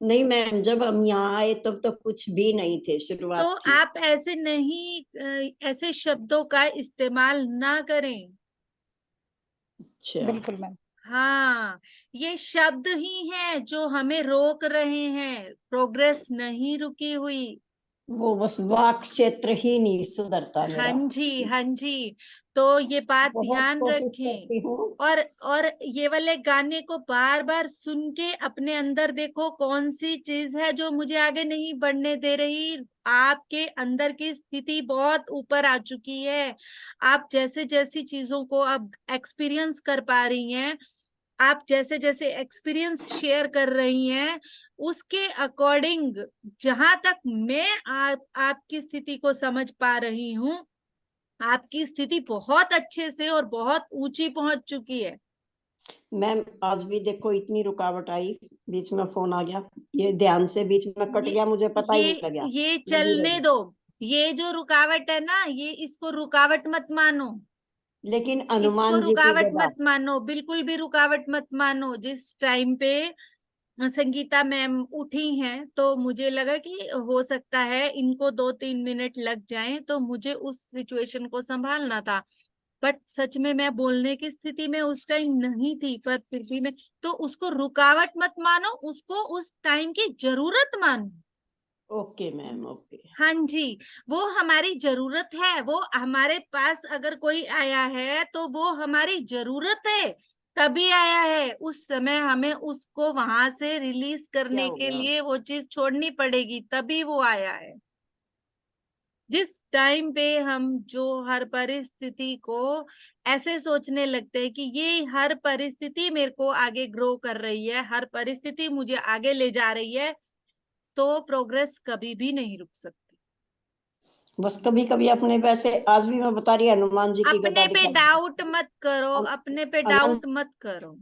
नहीं मैम, जब हम यहाँ आए तब तो कुछ भी नहीं थे, तो शुरुआत थी। आप ऐसे नहीं, ऐसे शब्दों का इस्तेमाल ना करें। अच्छा। बिल्कुल मैम। हाँ, ये शब्द ही हैं जो हमें रोक रहे हैं, प्रोग्रेस नहीं रुकी हुई। वो बस वाक क्षेत्र ही नहीं सुधरता हाँ मेरा। जी, हाँ जी। तो ये बात बहुत ध्यान कोशिश रखें। करती हूँ। और ये वाले गाने को बार बार सुन के अपने अंदर देखो, कौन सी चीज है जो मुझे आगे नहीं बढ़ने दे रही। आपके अंदर की स्थिति बहुत ऊपर आ चुकी है। आप जैसे जैसी चीजों को अब एक्सपीरियंस कर पा रही हैं, आप जैसे जैसे एक्सपीरियंस शेयर कर रही हैं, उसके अकॉर्डिंग जहां तक मैं आपकी स्थिति को समझ पा रही हूँ, आपकी स्थिति बहुत अच्छे से और बहुत ऊंची पहुंच चुकी है। मैम आज भी देखो इतनी रुकावट आई, बीच में फोन आ गया, ये ध्यान से बीच में कट ये गया, मुझे पता ही नहीं लगा। ये लगी चलने रही, दो। ये जो रुकावट है ना, ये इसको रुकावट मत मानो। लेकिन इसको हनुमान जी की रुकावट जगह। मत मानो, बिल्कुल भी रुकावट मत मानो। जिस टाइम पे संगीता मैम उठी हैं, तो मुझे लगा कि हो सकता है इनको 2-3 मिनट लग जाएं, तो मुझे उस सिचुएशन को संभालना था। बट सच में मैं बोलने की स्थिति में उस टाइम नहीं थी, पर फिर भी मैं, तो उसको रुकावट मत मानो, उसको उस टाइम की जरूरत मानो। Okay ma'am, okay. हाँ जी, वो हमारी जरूरत है। वो हमारे पास अगर कोई आया है तो वो हमारी जरूरत है, तभी आया है। उस समय हमें उसको वहां से रिलीज क्या करने हो के गया? लिए वो चीज छोड़नी पड़ेगी, तभी वो आया है। जिस टाइम पे हम जो हर परिस्थिति को ऐसे सोचने लगते हैं कि ये हर परिस्थिति मेरे को आगे ग्रो कर रही है, हर परिस्थिति मुझे आगे ले जा रही है, तो प्रोग्रेस कभी भी नहीं रुक सकती। बस कभी कभी अपने, वैसे आज भी मैं बता रही, हनुमान जी की गदा अपने पे दिखाई। डाउट मत करो, अपने पे हनुमान। डाउट मत करो।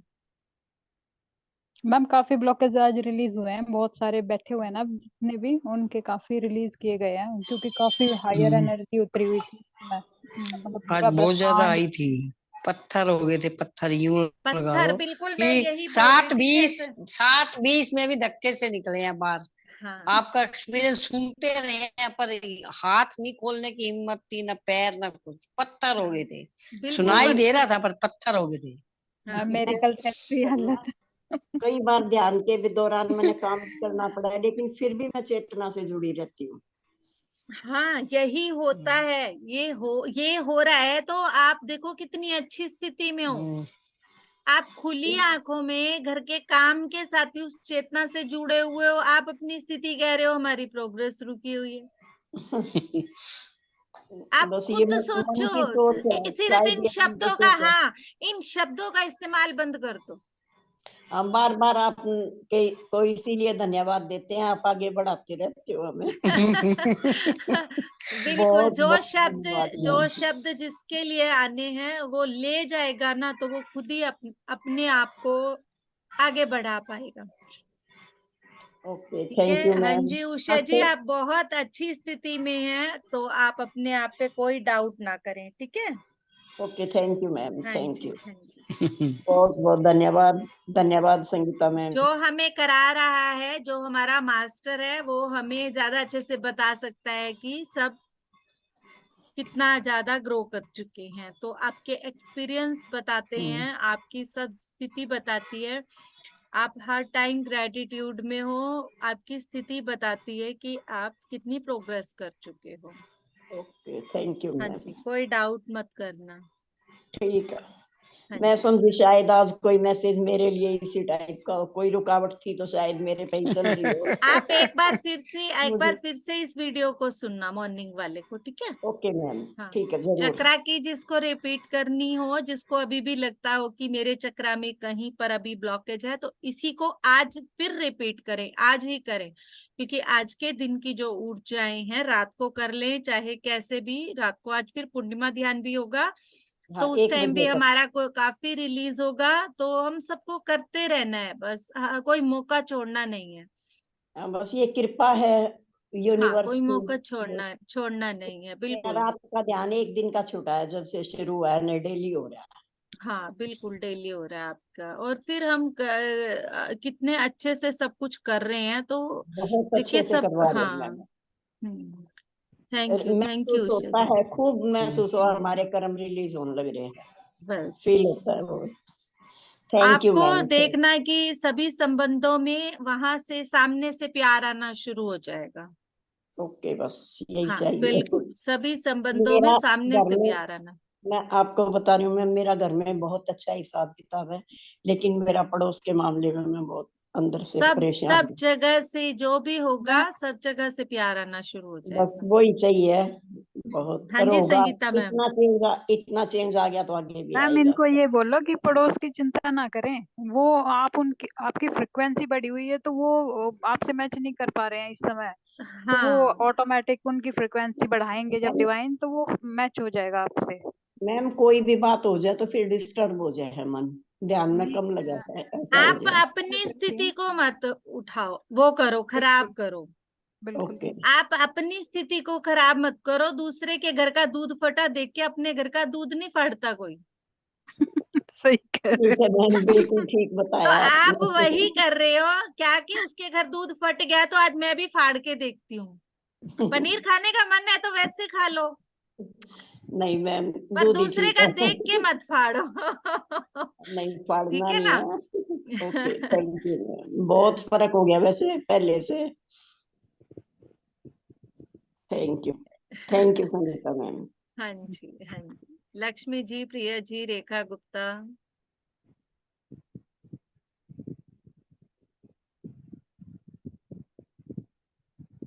मैम काफी ब्लॉकेज आज रिलीज हुए हैं, बहुत सारे बैठे हुए हैं ना जितने भी, उनके काफी रिलीज किए गए हैं, क्योंकि काफी हायर एनर्जी उतरी हुई थी मैं, मतलब आज पूरा बहुत ज्यादा ब्रह्मांड। आई थी, पत्थर हो गए थे, पत्थर यूं लगा पत्थर, लो बिल्कुल कि मैं यही बोल रही सात थी कि बीस ऐसे। 7:20 में भी धक्के से निकले हैं बाहर। हाँ आपका एक्सपीरियंस सुनते रहे हैं, पर हाथ नहीं खोलने की हिम्मत थी, ना पैर ना कुछ, पत्थर हो गए थे। बिल्कुल सुनाई दे रहा था पर पत्थर हो गए थे। हाँ, मेरे कल से भी हालत कई बार ध्यान के भी दौरान मैंने काम करना पड़ा है, लेकिन फिर भी मैं चेतना से जुड़ी रहती हूँ। हाँ यही होता है, ये हो रहा है तो आप देखो कितनी अच्छी स्थिति में हो। हम्म। आप खुली आंखों में घर के काम के साथ ही उस चेतना से जुड़े हुए हो, आप अपनी स्थिति कह रहे हो हमारी प्रोग्रेस रुकी हुई है। आप बस ये खुद मन सोचो, की सोच है, सिर्फ शायद इन ये मन की शब्दों का, सोच है। हाँ इन शब्दों का इस्तेमाल बंद कर दो। हम बार बार आप को इसीलिए धन्यवाद देते हैं, आप आगे बढ़ाते रहते हो हमें। बिल्कुल, बहुत बहुत धन्यवाद जो मैम। शब्द जिसके लिए आने हैं वो ले जाएगा ना, तो वो खुद ही अपने आप को आगे बढ़ा पाएगा। ओके, ठीक थैंक यू है। हाँ मैम। जी उषा जी, आपसे आप बहुत अच्छी स्थिति में हैं, तो आप अपने आप पे कोई डाउट ना करें, ठीक है। ओके, थैंक यू मैम, हाँ थैंक जी यू। हाँ जी। बहुत बहुत धन्यवाद, धन्यवाद संगीता मैम। जो हमें करा रहा है, जो हमारा मास्टर है, वो हमें ज्यादा अच्छे से बता सकता है कि सब कितना ज्यादा ग्रो कर चुके हैं। तो आपके एक्सपीरियंस बताते हैं, आपकी सब स्थिति बताती है, आप हर टाइम ग्रेटिट्यूड में हो, आपकी स्थिति बताती है कि आप कितनी प्रोग्रेस कर चुके हो। ओके, थैंक यू हाँ मैम। जी, कोई डाउट मत करना। ठीक है। हाँ मैं जी। समझी शायद आज कोई मैसेज मेरे लिए इसी टाइप का हो, कोई रुकावट थी तो शायद मेरे पे ही चल रही हो। आप एक मुझे बार फिर से इस वीडियो को सुनना, मॉर्निंग वाले को, ठीक है। ओके मैम, हाँ, ठीक है, जरूर। चक्रा की जिसको रिपीट करनी हो, जिसको अभी भी लगता हो कि मेरे चक्रा में कहीं पर अभी ब्लॉकेज है, तो इसी को आज फिर रिपीट करें, आज ही करें, क्योंकि आज के दिन की जो ऊर्जाएं हैं रात को कर लें, चाहे कैसे भी। रात को आज फिर पूर्णिमा ध्यान भी होगा, तो हाँ, उस 1 टाइम भी बजे तक। हमारा काफी रिलीज होगा। तो हम सबको करते रहना है बस, कोई मौका छोड़ना नहीं है। बस ये कृपा है हाँ, यूनिवर्स कोई की। मौका छोड़ना नहीं है, मेरा बिल्कुल। रात का ध्यान 1 दिन का छूटा है, जब से शुरू हुआ है, नहीं डेली हो रहा है। हाँ बिल्कुल, डेली हो रहा है आपका। और फिर हम कितने अच्छे से सब कुछ कर रहे हैं, तो बहुत देखिए अच्छे से सब, करवा रहे हैं हाँ। मैम। थैंक यू महसूस उषा होता जी। है, खूब महसूस हुआ, हमारे कर्म रिलीज होने लग रहे हैं। फील बस होता है बहुत। थैंक यू आपको मैम। देखना कि सभी संबंधों में वहां से सामने से प्यार आना शुरू हो जाएगा। ओके, बस यही हाँ चाहिए। बिल्कुल, सभी संबंधों में मेरा सामने घर से में, प्यार आना। मैं आपको बता रही हूँ मैम, मेरा घर में बहुत अच्छा हिसाब किताब है, लेकिन मेरा पड़ोस के मामले में मैं बहुत अंदर से परेशान सब हूँ। जगह से जो भी होगा, मैं सब जगह से प्यार आना शुरू हो बस जाएगा। वही चाहिए बहुत, हाँ पर जी होगा। संगीता मैम। इतना चेंज आ गया तो आगे भी मैम आएगा। इनको ये बोलो कि पड़ोस की चिंता ना करें। वो आप उनकी आपकी फ्रिक्वेंसी बढ़ी हुई है, तो वो आपसे मैच नहीं कर पा रहे हैं इस समय। तो वो हाँ ऑटोमेटिक उनकी फ्रिक्वेंसी बढ़ाएंगे जब डिवाइन, तो वो मैच हो जाएगा आपसे। मैम कोई भी बात हो जाए तो फिर डिस्टर्ब हो जाए है मन, ध्यान में नहीं कम लगा है, ऐसा हो आप जाए। अपनी स्थिति को मत उठाओ, वो करो, बिल्कुल खराब करो। बिल्कुल। ओके। आप अपनी स्थिति को खराब मत करो। दूसरे के घर का दूध फटा देख के अपने घर का दूध नहीं फाड़ता कोई। सही कह रहे ठीक है मैम, बिल्कुल ठीक तो बताया आप वही आपने। कर रहे हो क्या, कि उसके घर दूध फट गया तो आज मैं भी फाड़ के देखती हूँ। पनीर खाने का मन है तो वैसे खा लो, नहीं मैम, पर दूध ही दूसरे ठीक का है। देख के मत फाड़ो। नहीं, ठीक फाड़ना है नहीं ना। है। ओके, थैंक यू मैम, बहुत फर्क हो गया वैसे पहले से। Thank you, thank you Sangeeta ma'am. हाँ जी हाँ जी। लक्ष्मी जी, प्रिया जी, रेखा गुप्ता,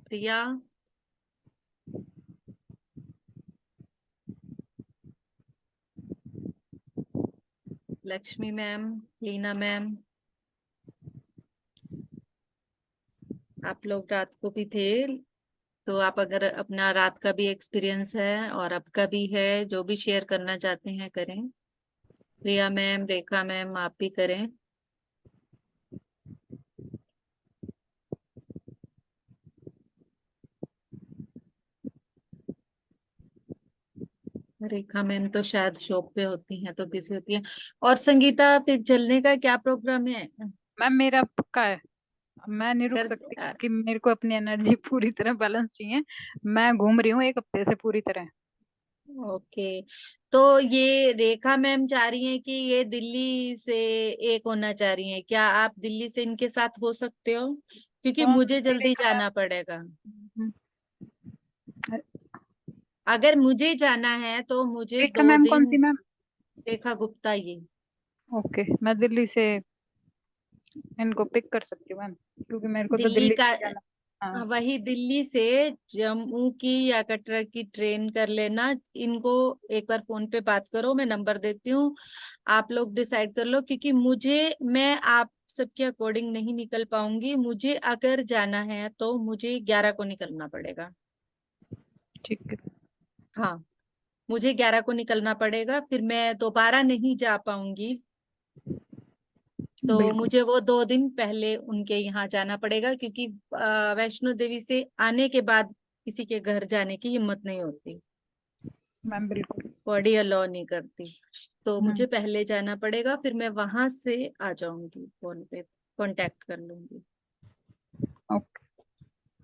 प्रिया, लक्ष्मी मैम, लीना मैम, आप लोग रात को भी थे, तो आप अगर अपना रात का भी एक्सपीरियंस है और अब का भी है, जो भी शेयर करना चाहते हैं करें। प्रिया मैम, रेखा मैम, आप भी करें। रेखा मैम तो शायद शॉप पे होती हैं, तो बिजी होती है। और संगीता, फिर चलने का क्या प्रोग्राम है? मैम मेरा पक्का है, मैं नहीं रुक कर सकती क्योंकि मेरे को अपनी एनर्जी पूरी तरह बैलेंस चाहिए। मैं घूम रही हूँ 1 हफ्ते से पूरी तरह। ओके, तो ये रेखा मैम चाह रही हैं कि ये दिल्ली से एक होना चाह रही हैं, क्या आप दिल्ली से इनके साथ हो सकते हो? क्योंकि कौन मुझे सी जल्दी रेखा? जाना पड़ेगा। हम्म, अगर मुझे जाना है तो मुझे रेखा 2 मैम कौन दिन। सी मैम? रेखा गुप्ता ये। ओके, मैं दिल्ली से इनको पिक कर सकती हूँ मैम, क्योंकि मेरे को तो दिल्ली दिल्ली का, से जाना। हाँ वही दिल्ली से जम्मू की या कटरा की ट्रेन कर लेना। इनको एक बार फोन पे बात करो, मैं नंबर देती हूँ, आप लोग डिसाइड कर लो। क्योंकि मैं आप सबके अकॉर्डिंग नहीं निकल पाऊंगी। मुझे अगर जाना है तो मुझे 11 को निकलना पड़ेगा। ठीक है। हाँ, मुझे 11 को निकलना पड़ेगा, फिर मैं दोबारा नहीं जा पाऊंगी। तो बिल्कुल मुझे वो 2 दिन पहले उनके यहाँ जाना पड़ेगा, क्योंकि वैष्णो देवी से आने के बाद किसी के घर जाने की हिम्मत नहीं होती, मैम, बिल्कुल। बॉडी अलाउ नहीं करती। तो हम्म। मुझे पहले जाना पड़ेगा, फिर मैं वहां से आ जाऊंगी, फोन पे कांटेक्ट कर लूंगी। ओके।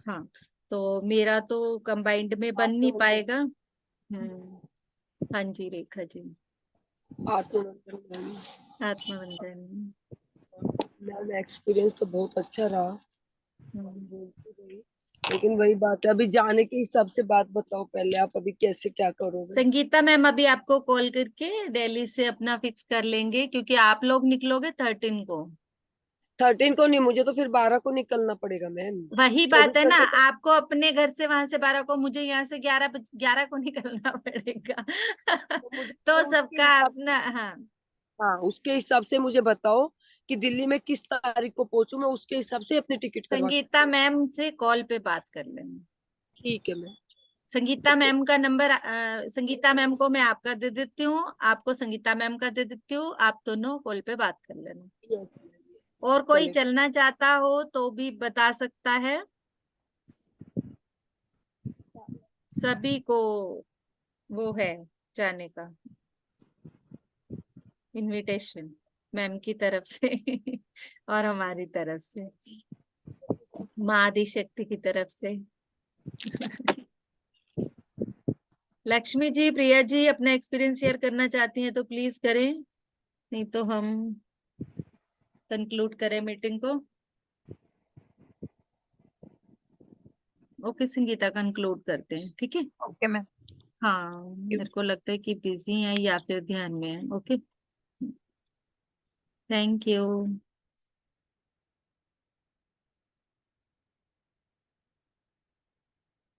हाँ, तो मेरा तो कंबाइंड में बन नहीं पाएगा। हाँ जी रेखा जी। आत्मबंधन आत्मबंधन। मैम, एक्सपीरियंस तो बहुत अच्छा रहा, हम्म। बोलती रही, लेकिन वही बात है, अभी जाने के हिसाब से बात बताओ पहले, आप अभी कैसे क्या करोगे? संगीता मैम अभी आपको कॉल करके दिल्ली से अपना फिक्स कर लेंगे, क्योंकि आप लोग निकलोगे 13 को। 13 को नहीं, मुझे तो फिर 12 को निकलना पड़ेगा मैम। वही बात 24 है ना, घंटे का आपको अपने घर से वहां से 12 को, मुझे यहाँ से 11 को निकलना पड़ेगा। तो मुझे तो तो उसके सबका हिसाब से, अपना। हाँ, हाँ उसके हिसाब से मुझे बताओ कि दिल्ली में किस तारीख को पहुंचूं, मैं उसके हिसाब से अपनी टिकट करवा संगीता सकती हूँ। मैम से कॉल पे बात कर लेना। ठीक है मैम। संगीता मैम का नंबर, संगीता मैम को मैं आपका दे देती हूँ, आपको संगीता मैम का दे देती हूँ, आप दोनों कॉल पे बात कर लेना। यस और कोई चलेगा। चलना चाहता हो तो भी बता सकता है। सभी को वो है जाने का इनविटेशन, मैम की तरफ से और हमारी तरफ से, माँ आदिशक्ति की तरफ से। लक्ष्मी जी, प्रिया जी अपना एक्सपीरियंस शेयर करना चाहती हैं तो प्लीज करें, नहीं तो हम कंक्लूड करें मीटिंग को। ओके संगीता, कंक्लूड करते हैं, ठीक है। Okay ma'am. हाँ, मेरे को लगता है कि बिजी है या फिर ध्यान में है। Okay, thank you.